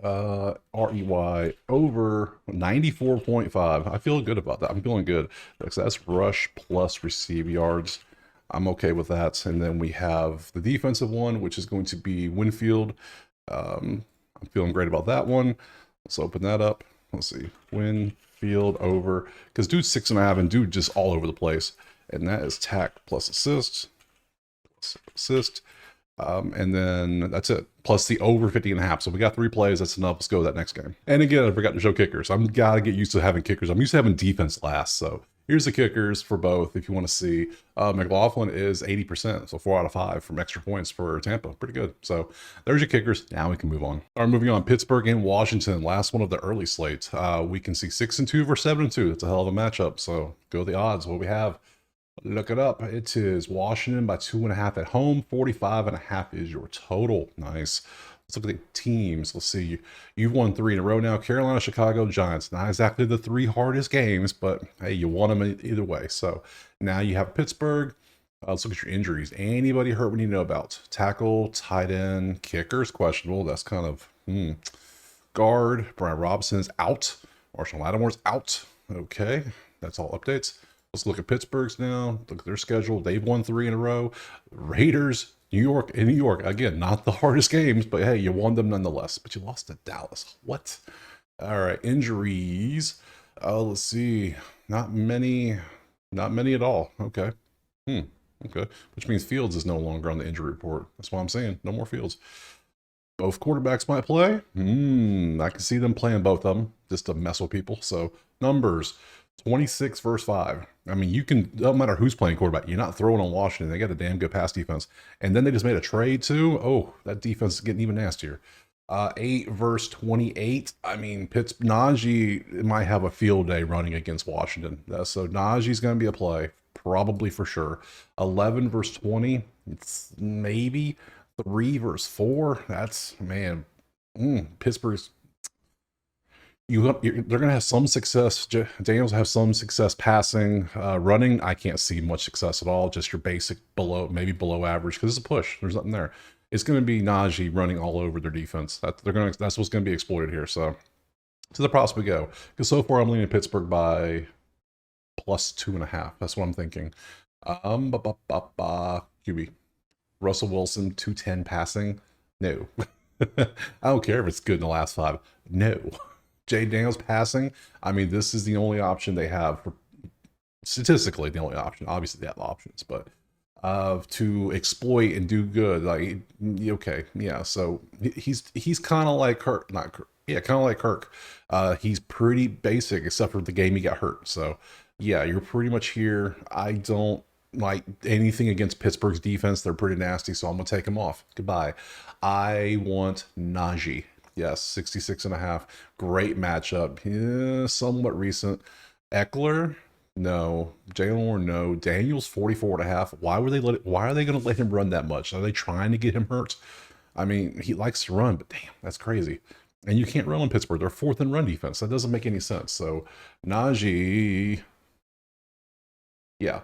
REY over 94.5. I feel good about that. I'm feeling good. That's rush plus receive yards. I'm okay with that. And then we have the defensive one, which is going to be Winfield. I'm feeling great about that one. Let's open that up. Let's see. Winfield over. Because dude's 6.5 and dude just all over the place. And that is tack plus assist. And then that's it. Plus the over 50.5. So we got 3 plays. That's enough. Let's go with that next game. And again, I forgot to show kickers. I'm gotta get used to having kickers. I'm used to having defense last. So here's the kickers for both. If you want to see, McLaughlin is 80%. So 4 out of 5 from extra points for Tampa. Pretty good. So there's your kickers. Now we can move on. All right, moving on. Pittsburgh and Washington. Last one of the early slate. We can see 6-2 versus 7-2. That's a hell of a matchup. So go the odds. What we have. Look it up. It is Washington by 2.5 at home. 45.5 is your total. Nice. Let's look at the teams. Let's see. You've won 3 in a row now. Carolina, Chicago, Giants. Not exactly the 3 hardest games, but hey, you won them either way. So now you have Pittsburgh. Let's look at your injuries. Anybody hurt we need to know about? Tackle, tight end, kickers, questionable. That's kind of guard. Brian Robinson's out. Marshall Lattimore's out. Okay. That's all updates. Let's look at Pittsburgh's now. Look at their schedule. They've won 3 in a row. Raiders, New York. Again, not the hardest games, but hey, you won them nonetheless. But you lost to Dallas. What? All right, injuries. Let's see. Not many at all. Okay. Okay. Which means Fields is no longer on the injury report. That's what I'm saying. No more Fields. Both quarterbacks might play. I can see them playing both of them just to mess with people. So numbers. 26 versus 5. I mean, don't matter who's playing quarterback, you're not throwing on Washington. They got a damn good pass defense. And then they just made a trade too. Oh, that defense is getting even nastier. 8 versus 28. I mean, Najee might have a field day running against Washington. So Najee's going to be a play, probably for sure. 11 versus 20. It's maybe 3 versus 4. That's, man, Pittsburgh's. They're going to have some success. Daniels have some success passing. Running, I can't see much success at all. Just your basic maybe below average, because it's a push. There's nothing there. It's going to be Najee running all over their defense. That's what's going to be exploited here. So to the props we go. Because so far I'm leaning Pittsburgh by plus 2.5. That's what I'm thinking. QB. Russell Wilson, 210 passing. No. I don't care if it's good in the last 5. No. Jay Daniels passing. I mean, this is the only option they have for statistically the only option. Obviously, they have options, but to exploit and do good, like okay, yeah. So he's kind of like Kirk, not Kirk, yeah, kind of like Kirk. He's pretty basic except for the game he got hurt. So yeah, you're pretty much here. I don't like anything against Pittsburgh's defense. They're pretty nasty, so I'm gonna take them off. Goodbye. I want Najee. Yes, 66.5. Great matchup. Yeah, somewhat recent. Eckler, no. Jalen Warren, no. Daniels, 44.5. Why are they going to let him run that much? Are they trying to get him hurt? I mean, he likes to run, but damn, that's crazy. And you can't run in Pittsburgh. They're 4th in run defense. That doesn't make any sense. So Najee, yeah.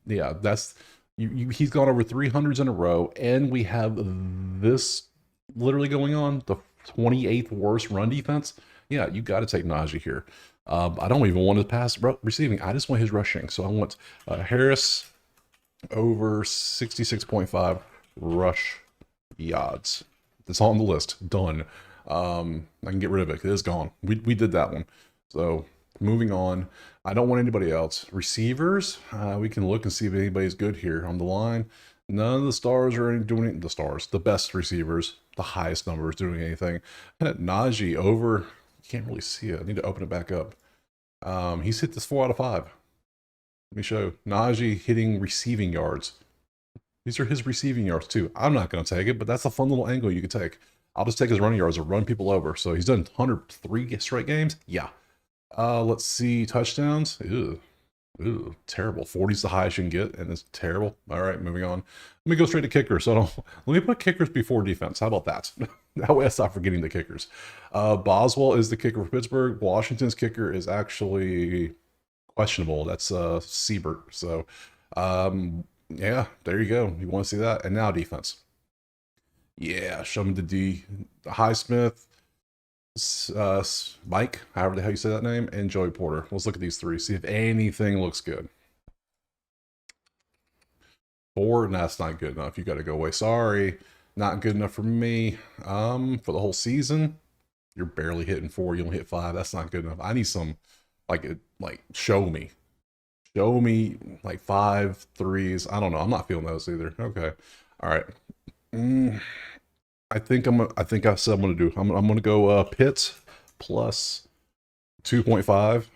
That's he's gone over 300s in a row, and we have this literally going on, the 28th worst run defense. Yeah, you got to take Najee here. I don't even want his pass receiving. I just want his rushing. So I want Harris over 66.5 rush yards. That's all on the list. Done. I can get rid of it. It is gone. We did that one. So moving on. I don't want anybody else. Receivers. We can look and see if anybody's good here on the line. None of the stars are doing it. The best receivers, the highest numbers doing anything. Najee over, you can't really see it. I need to open it back up. He's hit this 4 out of 5. Let me show. Najee hitting receiving yards. These are his receiving yards too. I'm not going to take it, but that's a fun little angle you could take. I'll just take his running yards or run people over. So he's done 103 straight games. Yeah. Let's see. Touchdowns. Ooh, terrible. 40's the highest you can get, and it's terrible. All right, moving on. Let me go straight to kickers. Let me put kickers before defense. How about that? That way I stop forgetting the kickers. Boswell is the kicker for Pittsburgh. Washington's kicker is actually questionable. That's Siebert. So, yeah, there you go. You want to see that? And now defense. Yeah, show me the D. Highsmith, Mike, however the hell you say that name, and Joey Porter. Let's look at these 3, see if anything looks good. 4, and that's not good enough. You got to go away. Sorry, not good enough for me. For the whole season, you're barely hitting 4. You only hit 5. That's not good enough. I need some, like show me like 5 3s. I don't know. I'm not feeling those either. Okay. All right. Mm, I think I said I'm gonna do. I'm gonna go Pitts plus 2.5.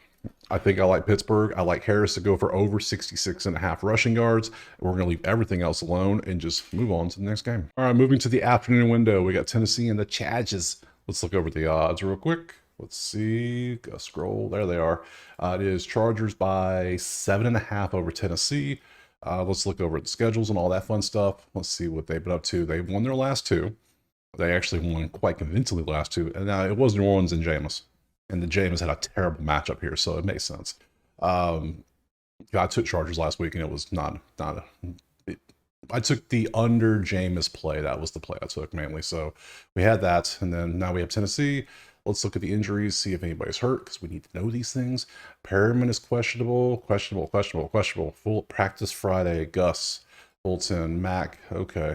I think I like Pittsburgh. I like Harris to go for over 66.5 rushing yards. We're going to leave everything else alone and just move on to the next game. All right, moving to the afternoon window. We got Tennessee and the Chargers. Let's look over the odds real quick. Let's see. Go scroll. There they are. It is Chargers by 7.5 over Tennessee. Let's look over at the schedules and all that fun stuff. Let's see what they've been up to. They've won their last two. They actually won quite convincingly the last two. And now it was New Orleans and Jameis. And the Jameis had a terrible matchup here, so it makes sense. I took Chargers last week, and it was not I took the under Jameis play. That was the play I took mainly. So we had that, and then now we have Tennessee. Let's look at the injuries, see if anybody's hurt, because we need to know these things. Perriman is questionable. Full practice Friday. Gus, Bolton, Mack. Okay.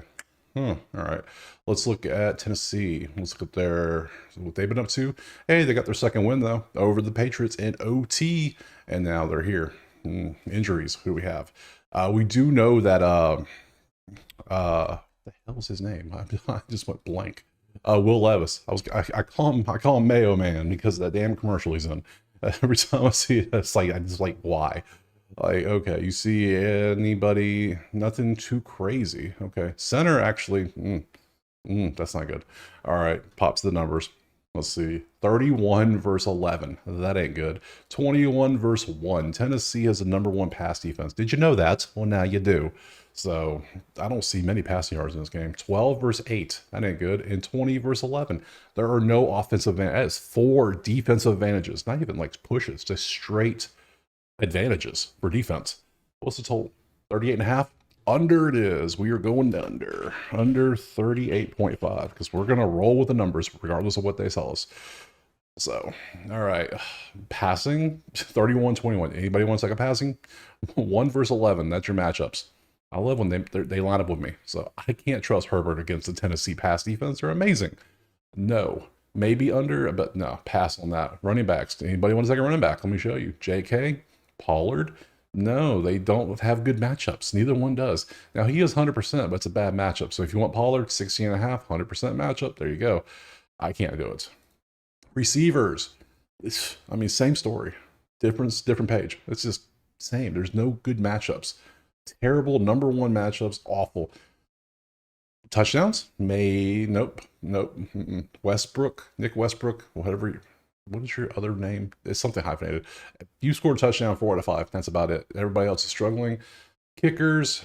All right. Let's look at Tennessee. Let's look at what they've been up to. Hey, they got their second win, though, over the Patriots in OT, and now they're here. Injuries. Who do we have? We do know that, the hell was his name? I just went blank. Will Levis. I call him Mayo Man because of that damn commercial he's in. Every time I see it, it's like, I just like, why? Like, okay, you see anybody, nothing too crazy. Okay, center actually, that's not good. All right, pops the numbers. Let's see, 31 versus 11. That ain't good. 21 versus 1. Tennessee has the #1 pass defense. Did you know that? Well, now you do. So I don't see many passing yards in this game. 12 versus 8. That ain't good. And 20 versus 11. There are no offensive advantages. That is 4 defensive advantages. Not even like pushes, just straight advantages for defense. What's the total? 38.5. Under it is. We are going under 38.5 because we're gonna roll with the numbers regardless of what they tell us. So, all right, passing 31-21. Anybody want to take a passing? 1 versus 11. That's your matchups. I love when they line up with me. So I can't trust Herbert against the Tennessee pass defense. They're amazing. No. Maybe under, but no, pass on that. Running backs. Anybody want to take a running back? Let me show you. JK, Pollard. No, they don't have good matchups. Neither one does. Now, he is 100%, but it's a bad matchup. So if you want Pollard, 16.5, 100% matchup, there you go. I can't do it. Receivers. I mean, same story. Different page. It's just same. There's no good matchups. Terrible #1 matchups. Awful. Touchdowns? Nope. Nick Westbrook, whatever. What is your other name? It's something hyphenated. You scored a touchdown 4 out of 5. That's about it. Everybody else is struggling. Kickers,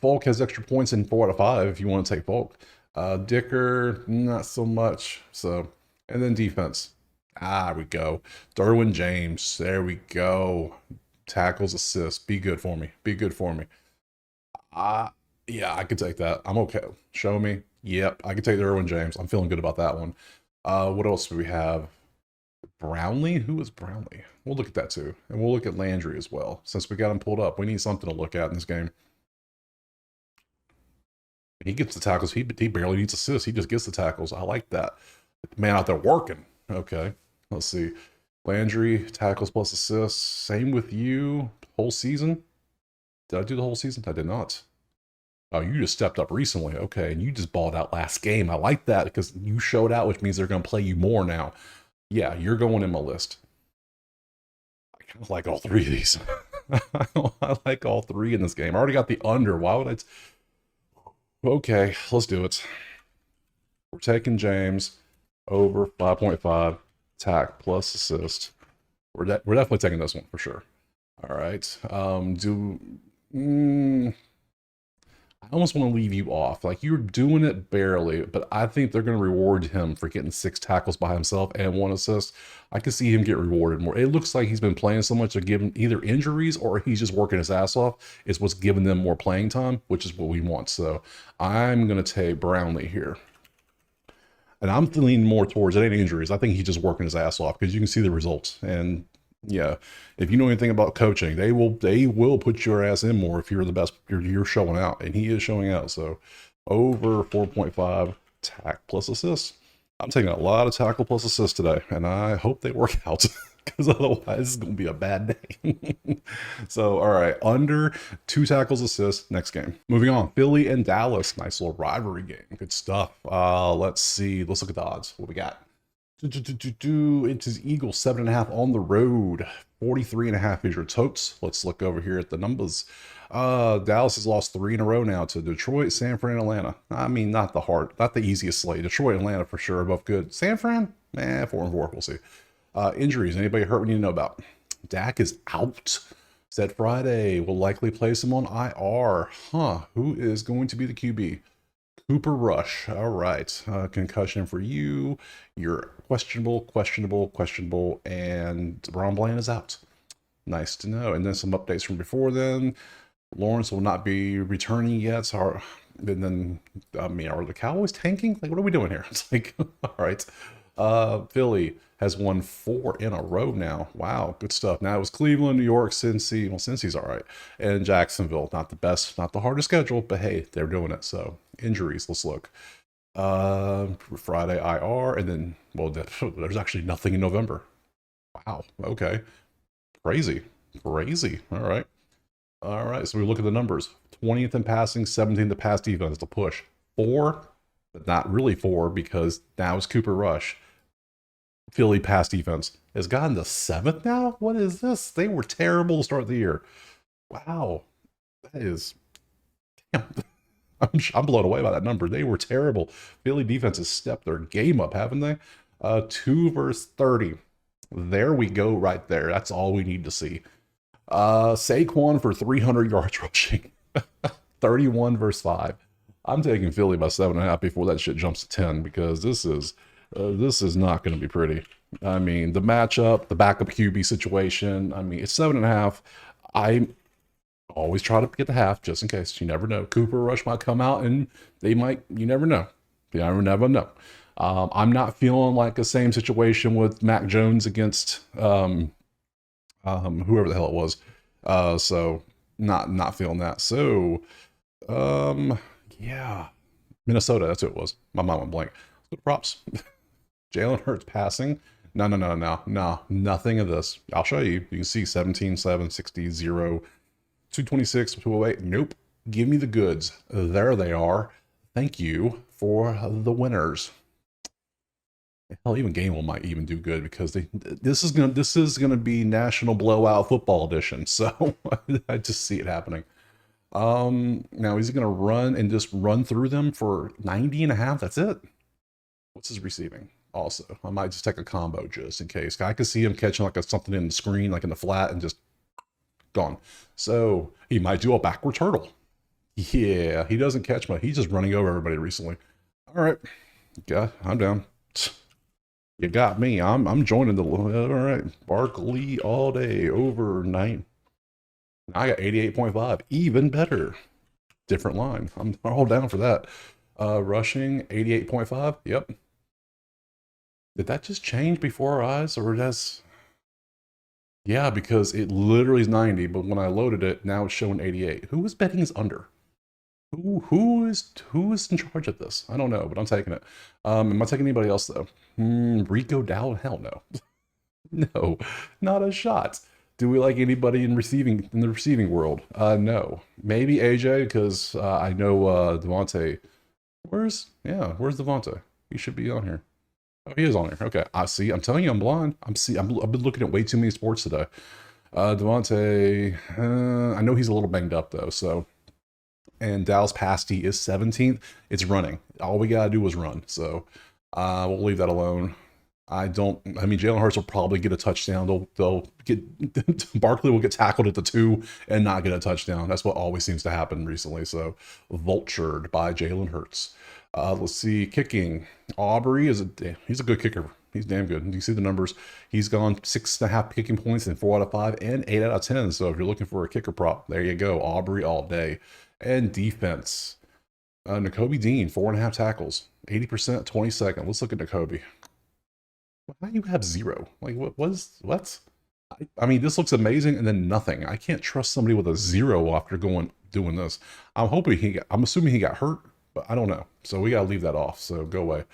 Falk has extra points in 4 out of 5 if you want to take Falk. Dicker, not so much. So, and then defense. We go. Derwin James. There we go. Tackles, assists. Be good for me. Yeah, I could take that. I'm okay. Show me. Yep, I could take Derwin James. I'm feeling good about that one. What else do we have? Brownlee? Who is Brownlee? We'll look at that too. And we'll look at Landry as well. Since we got him pulled up, we need something to look at in this game. He gets the tackles. He barely needs assists. He just gets the tackles. I like that. Man out there working. Okay, let's see. Landry, tackles plus assists. Same with you. Whole season? Did I do the whole season? I did not. Oh, you just stepped up recently. Okay, and you just balled out last game. I like that because you showed out, which means they're going to play you more now. Yeah, you're going in my list. I kind of like all 3 of these. I like all 3 in this game. I already got the under. Why would I? Okay, let's do it. We're taking James over 5.5. Tack plus assist. We're definitely taking this one for sure. All right. I almost want to leave you off. Like, you're doing it barely, but I think they're going to reward him for getting 6 tackles by himself and 1 assist. I can see him get rewarded more. It looks like he's been playing so much to give him either injuries or he's just working his ass off. It's what's giving them more playing time, which is what we want. So I'm going to take Brownlee here. And I'm leaning more towards it ain't injuries. I think he's just working his ass off because you can see the results. And yeah, if you know anything about coaching, they will put your ass in more if you're the best. You're showing out, and he is showing out. So over 4.5 tack plus assists. I'm taking a lot of tackle plus assists today, and I hope they work out because otherwise it's going to be a bad day. So, all right, under 2 tackles assists next game. Moving on, Philly and Dallas. Nice little rivalry game. Good stuff. Let's see. Let's look at the odds. What we got? It is Eagles 7.5 on the road. 43.5 is your totes. Let's look over here at the numbers. Dallas has lost 3 in a row now to Detroit, San Fran, Atlanta. I mean, not the easiest slate. Detroit, Atlanta for sure, both good. San Fran, 4-4. We'll see. Injuries. Anybody hurt we need to know about? Dak is out. Said Friday. Will likely place him on IR. Who is going to be the QB? Cooper Rush. All right. Concussion for you. You're questionable, and Ron Bland is out. Nice to know. And then some updates from before then. Lawrence will not be returning yet. So and then, I mean, are the Cowboys tanking? Like, what are we doing here? It's like, all right. Philly has won 4 in a row now. Wow, good stuff. Now it was Cleveland, New York, Cincy. Well, Cincy's all right. And Jacksonville. Not the best, not the hardest schedule, but hey, they're doing it. So injuries, let's look. Friday IR, and then, well, there's actually nothing in November. Wow, okay. Crazy. All right, so we look at the numbers. 20th in passing, 17th in pass defense to push. 4, but not really 4 because now it's Cooper Rush. Philly pass defense has gotten to 7th now? What is this? They were terrible to start the year. Wow. That is... Damn. I'm blown away by that number. They were terrible. Philly defense has stepped their game up, haven't they? 2 versus 30. There we go right there. That's all we need to see. Saquon for 300 yards rushing. 31 versus 5. I'm taking Philly by 7.5 before that shit jumps to 10 because this is not going to be pretty. I mean, the matchup, the backup QB situation. I mean, it's 7.5. I always try to get the half just in case. You never know. Cooper Rush might come out and they might. You never know. You never know. I'm not feeling like the same situation with Mac Jones against whoever the hell it was. So not feeling that. So yeah, Minnesota. That's who it was. My mind went blank. Good props. Jalen Hurts passing. No. Nothing of this. I'll show you. You can see 17, 7, 60, 0, 226, 208. Nope. Give me the goods. There they are. Thank you for the winners. Hell, even Gainwell might even do good because this is gonna be National Blowout Football Edition. So I just see it happening. Now is he gonna run and just run through them for 90.5? That's it. What's his receiving? Also, I might just take a combo just in case. I could see him catching like something in the screen, like in the flat, and just gone. So he might do a backward turtle. Yeah, he doesn't catch much. He's just running over everybody recently. All right, yeah, I'm down. You got me. I'm joining the. All right, Barkley all day over 9. I got 88.5. Even better. Different line. I'm all down for that. Rushing 88.5. Yep. Did that just change before our eyes, or that's? Yeah, because it literally is 90, but when I loaded it, now it's showing 88. Who is betting is under? Who is in charge of this? I don't know, but I'm taking it. Am I taking anybody else though? Rico Dowd? Hell no. No, not a shot. Do we like anybody in the receiving world? No. Maybe AJ because I know Devontae. Where's Devontae? He should be on here. Oh, he is on here. Okay, I see. I'm telling you, I'm blind. I've been looking at way too many sports today. Devontae. I know he's a little banged up though, so. And Dallas Pasty is 17th. It's running. All we gotta do is run. So we'll leave that alone. I mean, Jalen Hurts will probably get a touchdown. They'll get Barkley will get tackled at the 2 and not get a touchdown. That's what always seems to happen recently. So vultured by Jalen Hurts. Let's see, kicking. Aubrey he's a good kicker. He's damn good. You see the numbers. He's gone 6.5 kicking points in 4 out of 5 and 8 out of 10. So if you're looking for a kicker prop, there you go. Aubrey all day. And defense. Nakobe Dean, 4.5 tackles, 80%, 22nd. Let's look at Nakobe. Why do you have 0? Like, what? I mean, this looks amazing and then nothing. I can't trust somebody with a 0 after doing this. I'm assuming he got hurt, but I don't know. So we got to leave that off. So go away.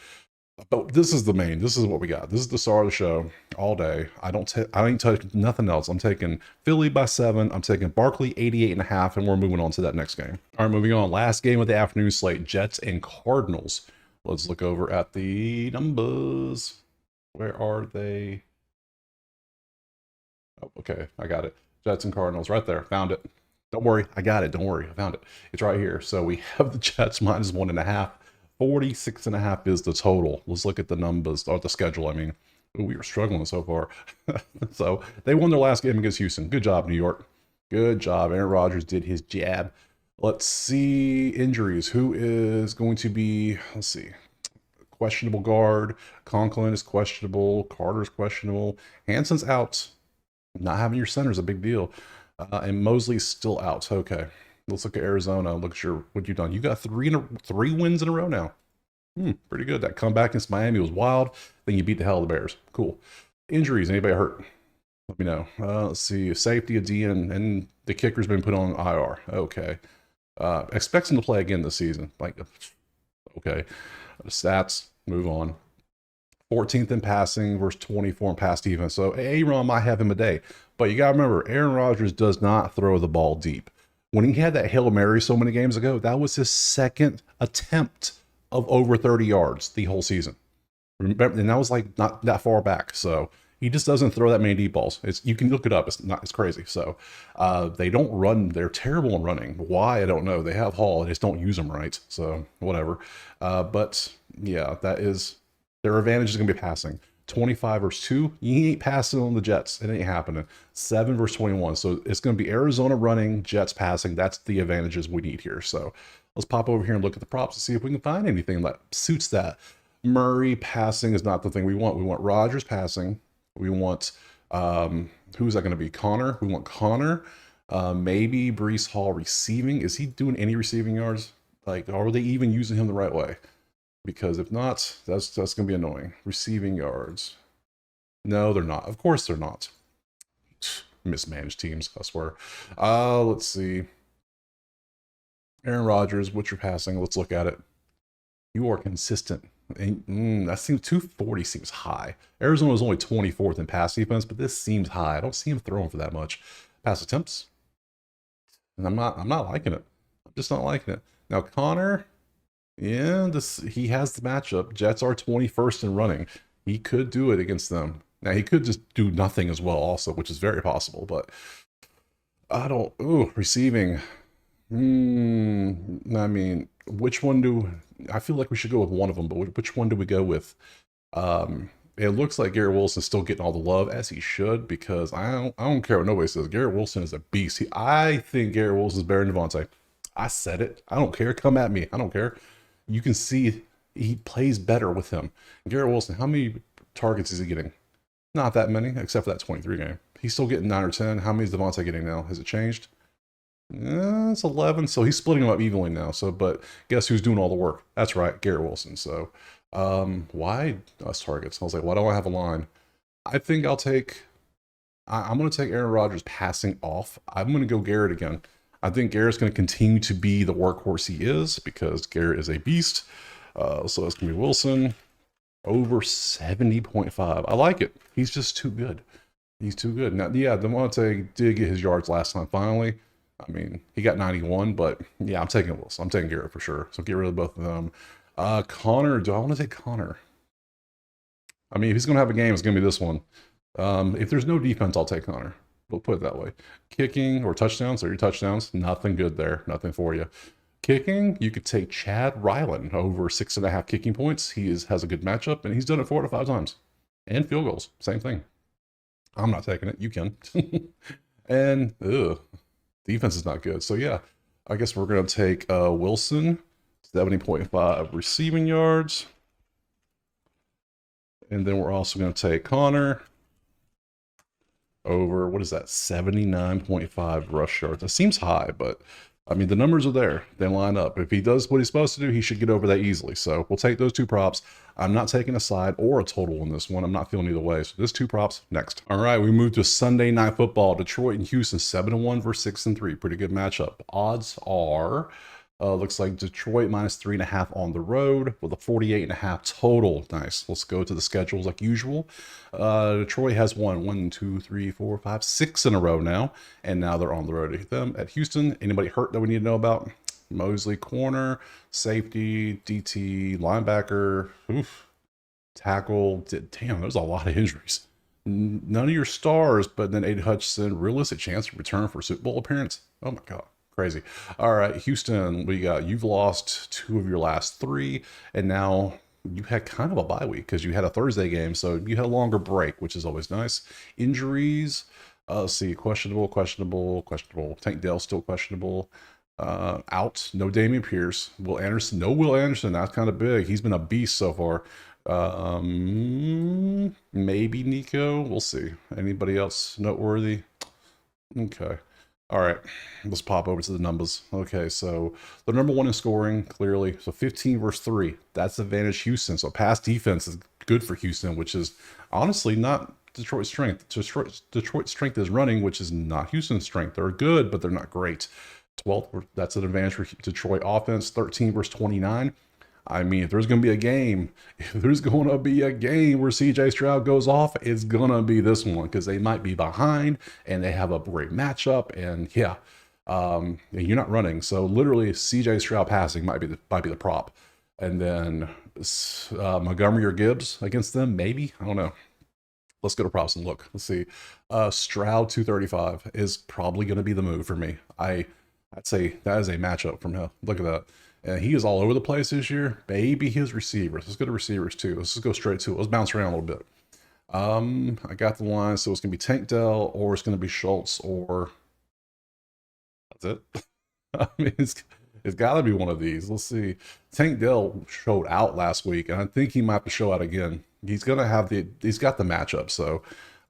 But this is the main. This is what we got. This is the star of the show all day. I ain't touching nothing else. I'm taking Philly by 7. I'm taking Barkley 88.5, and we're moving on to that next game. All right, moving on. Last game of the afternoon slate: Jets and Cardinals. Let's look over at the numbers. Where are they? Oh, okay, I got it. Jets and Cardinals right there. Found it. Don't worry, I got it. Don't worry, I found it. It's right here. So we have the Jets minus 1.5. 46.5 is the total. Let's look at the numbers, or the schedule, I mean. Ooh, we were struggling so far. So they won their last game against Houston. Good job, New York. Good job. Aaron Rodgers did his jab. Let's see injuries. Who is going to be, let's see, questionable guard. Conklin is questionable. Carter's questionable. Hanson's out. Not having your center is a big deal. And Mosley's still out. Okay. Let's look at Arizona. Look at what you've done. You got three wins in a row now. Pretty good. That comeback against Miami was wild. Then you beat the hell out of the Bears. Cool. Injuries. Anybody hurt? Let me know. Let's see. Safety of D and the kicker's been put on IR. Okay. Expects him to play again this season. Like, okay. The stats. Move on. 14th in passing versus 24 in pass defense. So Aaron might have him a day. But you got to remember, Aaron Rodgers does not throw the ball deep. When he had that Hail Mary so many games ago, that was his second attempt of over 30 yards the whole season. Remember, and that was like not that far back. So he just doesn't throw that many deep balls. You can look it up. It's crazy. So they don't run. They're terrible in running. Why? I don't know. They have Hall. They just don't use them right. So whatever. But yeah, that is their advantage is going to be passing. 25 versus 2. You ain't passing on the Jets. It ain't happening. 7 versus 21. So it's going to be Arizona running, Jets passing. That's the advantages we need here. So let's pop over here and look at the props and see if we can find anything that suits that. Murray passing is not the thing we want. We want Rodgers passing. We want, who's that going to be? Connor. We want Connor. Maybe Breece Hall receiving. Is he doing any receiving yards? Like, are they even using him the right way? Because if not, that's going to be annoying. Receiving yards. No, they're not. Of course they're not. Mismanaged teams, I swear. Let's see. Aaron Rodgers, what's your passing? Let's look at it. You are consistent. And, that seems 240 seems high. Arizona was only 24th in pass defense, but this seems high. I don't see him throwing for that much. Pass attempts. And I'm not liking it. I'm just not liking it. Now Connor. Yeah, he has the matchup. Jets are 21st in running. He could do it against them. Now, he could just do nothing as well also, which is very possible, but I don't... Ooh, receiving. I mean, which one I feel like we should go with one of them, but which one do we go with? It looks like Garrett Wilson's still getting all the love, as he should, because I don't care what nobody says. Garrett Wilson is a beast. I think Garrett Wilson's better than Devontae. I said it. I don't care. Come at me. I don't care. You can see he plays better with him. Garrett Wilson, how many targets is he getting? Not that many, except for that 23 game. He's still getting 9 or 10. How many is Devontae getting now? Has it changed? It's 11. So he's splitting them up evenly now. So, but guess who's doing all the work? That's right, Garrett Wilson. So, why us targets? I was like, why don't I have a line? I think I'm going to take Aaron Rodgers passing off. I'm going to go Garrett again. I think Garrett's going to continue to be the workhorse he is because Garrett is a beast. So it's going to be Wilson over 70.5. I like it. He's just too good. He's too good. Now, yeah, Devontae did get his yards last time finally. I mean, he got 91, but yeah, I'm taking Wilson. I'm taking Garrett for sure. So get rid of both of them. Connor, do I want to take Connor? I mean, if he's going to have a game, it's going to be this one. If there's no defense, I'll take Connor. We'll put it that way. Kicking or touchdowns, or your touchdowns, nothing good there. Nothing for you. Kicking, you could take Chad Ryland over 6.5 kicking points. He has a good matchup, and he's done it 4 to 5 times. And field goals, same thing. I'm not taking it. You can. And defense is not good. So yeah, I guess we're going to take Wilson, 70.5 receiving yards. And then we're also going to take Connor over, what is that, 79.5 rush yards. That seems high, but I mean, the numbers are there. They line up. If he does what he's supposed to do, he should get over that easily. So we'll take those two props. I'm not taking a side or a total in this one. I'm not feeling either way. So there's 2 props next. All right, we move to Sunday Night Football. Detroit and Houston, 7-1 versus 6-3. Pretty good matchup. Odds are Looks like Detroit minus 3.5 on the road with a 48.5 total. Nice. Let's go to the schedules like usual. Detroit has won 1, 2, 3, 4, 5, 6 in a row now, and now they're on the road to hit them at Houston. Anybody hurt that we need to know about? Mosley, corner, safety, DT, linebacker, oof, tackle. Damn, there's a lot of injuries. None of your stars, but then Aiden Hutchinson, realistic chance to return for a Super Bowl appearance. Oh my God. Crazy. All right, Houston, you've lost 2 of your last 3, and now you had kind of a bye week because you had a Thursday game, so you had a longer break, which is always nice. Injuries, let's see, questionable. Tank Dell still questionable. Out, no Damian Pierce. Will Anderson, no Will Anderson. That's kind of big. He's been a beast so far. Maybe Nico. We'll see. Anybody else noteworthy? Okay. All right, let's pop over to the numbers. Okay, so they're number 1 in scoring, clearly. So 15 versus 3. That's advantage Houston. So pass defense is good for Houston, which is honestly not Detroit's strength. Detroit's strength is running, which is not Houston's strength. They're good, but they're not great. 12th, that's an advantage for Detroit offense. 13 versus 29. I mean, if there's going to be a game where CJ Stroud goes off, it's going to be this one because they might be behind and they have a great matchup. And yeah, you're not running. So literally CJ Stroud passing might be the prop. And then Montgomery or Gibbs against them, maybe. I don't know. Let's go to props and look. Let's see. Stroud 235 is probably going to be the move for me. I'd say that is a matchup from him. Look at that. And he is all over the place this year. Maybe his receivers. Let's go to receivers too. Let's just go straight to it. Let's bounce around a little bit. I got the line, so it's going to be Tank Dell, or it's going to be Schultz, or that's it. I mean, it's got to be one of these. Let's see. Tank Dell showed out last week, and I think he might have to show out again. He's got the matchup. So,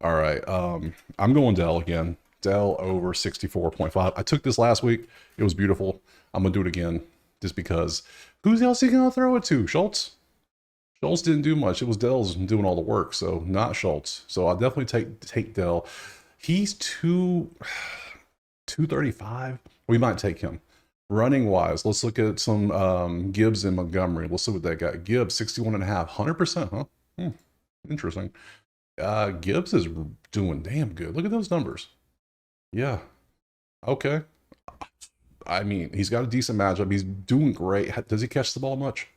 all right. I'm going Dell again. Dell over 64.5. I took this last week. It was beautiful. I'm going to do it again. Just because, who's else he gonna throw it to? Schultz? Schultz didn't do much. It was Dell's doing all the work, so not Schultz. So I'll definitely take Dell. He's 235. We might take him. Running wise, let's look at some Gibbs and Montgomery. Let's see what they got. Gibbs 61.5, 100%, huh? Interesting. Gibbs is doing damn good. Look at those numbers. Yeah. Okay. I mean, he's got a decent matchup. He's doing great. Does he catch the ball much?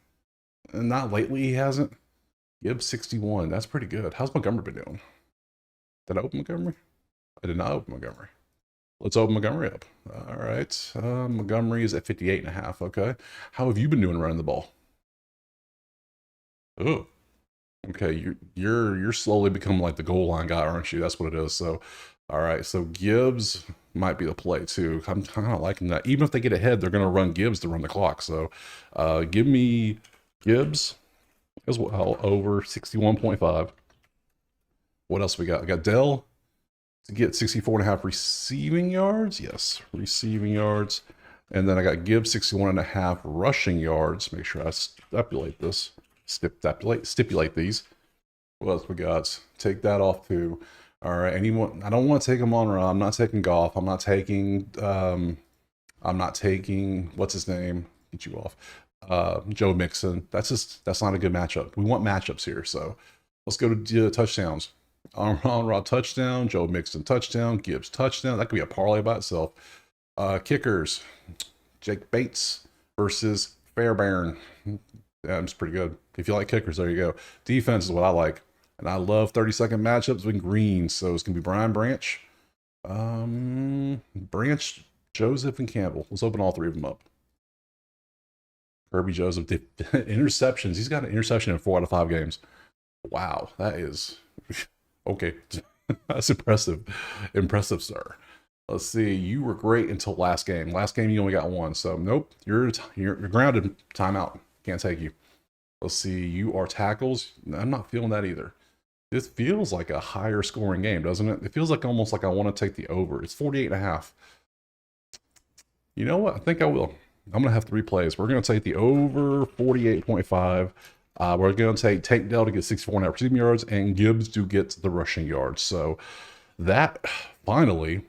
Not lately, he hasn't. Gibbs 61. That's pretty good. How's Montgomery been doing? Did I open Montgomery? I did not open Montgomery. Let's open Montgomery up. All right. Montgomery is at 58.5. Okay. How have you been doing running the ball? Oh, okay. You're slowly becoming like the goal line guy, aren't you? That's what it is. So, all right. So Gibbs might be the play too. I'm kind of liking that. Even if they get ahead, they're going to run Gibbs to run the clock. So give me Gibbs as well, over 61.5. What else we got? I got Dell to get 64.5 receiving yards. Yes, receiving yards. And then I got Gibbs 61.5 rushing yards. Make sure I stipulate this. Stipulate these. What else we got? Take that off too. All right, anyone? I don't want to take him on. I'm not taking Goff. I'm not taking. What's his name? Get you off. Joe Mixon. That's not a good matchup. We want matchups here. So let's go to touchdowns. On touchdown. Joe Mixon touchdown. Gibbs touchdown. That could be a parlay by itself. Kickers. Jake Bates versus Fairbairn. That's pretty good. If you like kickers, there you go. Defense is what I like. And I love 30-second matchups with greens. So it's going to be Brian Branch, Branch, Joseph, and Campbell. Let's open all 3 of them up. Kirby Joseph did interceptions. He's got an interception in 4 out of 5 games. Wow, that is okay. That's impressive. Impressive, sir. Let's see. You were great until last game. Last game you only got 1. So nope, you're grounded. Timeout. Can't take you. Let's see. You are tackles. I'm not feeling that either. This feels like a higher scoring game, doesn't it? It feels like almost like I want to take the over. It's 48.5. You know what? I think I will. I'm going to have 3 plays. We're going to take the over 48.5. We're going to take Dell to get 64.5 receiving yards and Gibbs to get the rushing yards. So that finally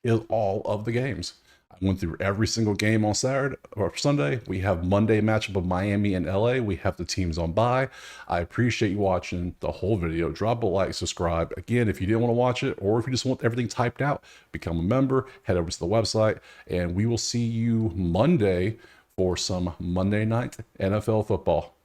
is all of the games. Went through every single game on Saturday or Sunday. We have Monday matchup of Miami and LA. We have the teams on bye. I appreciate you watching the whole video. Drop a like, subscribe. Again, if you didn't want to watch it, or if you just want everything typed out, become a member, head over to the website, and we will see you Monday for some Monday night NFL football.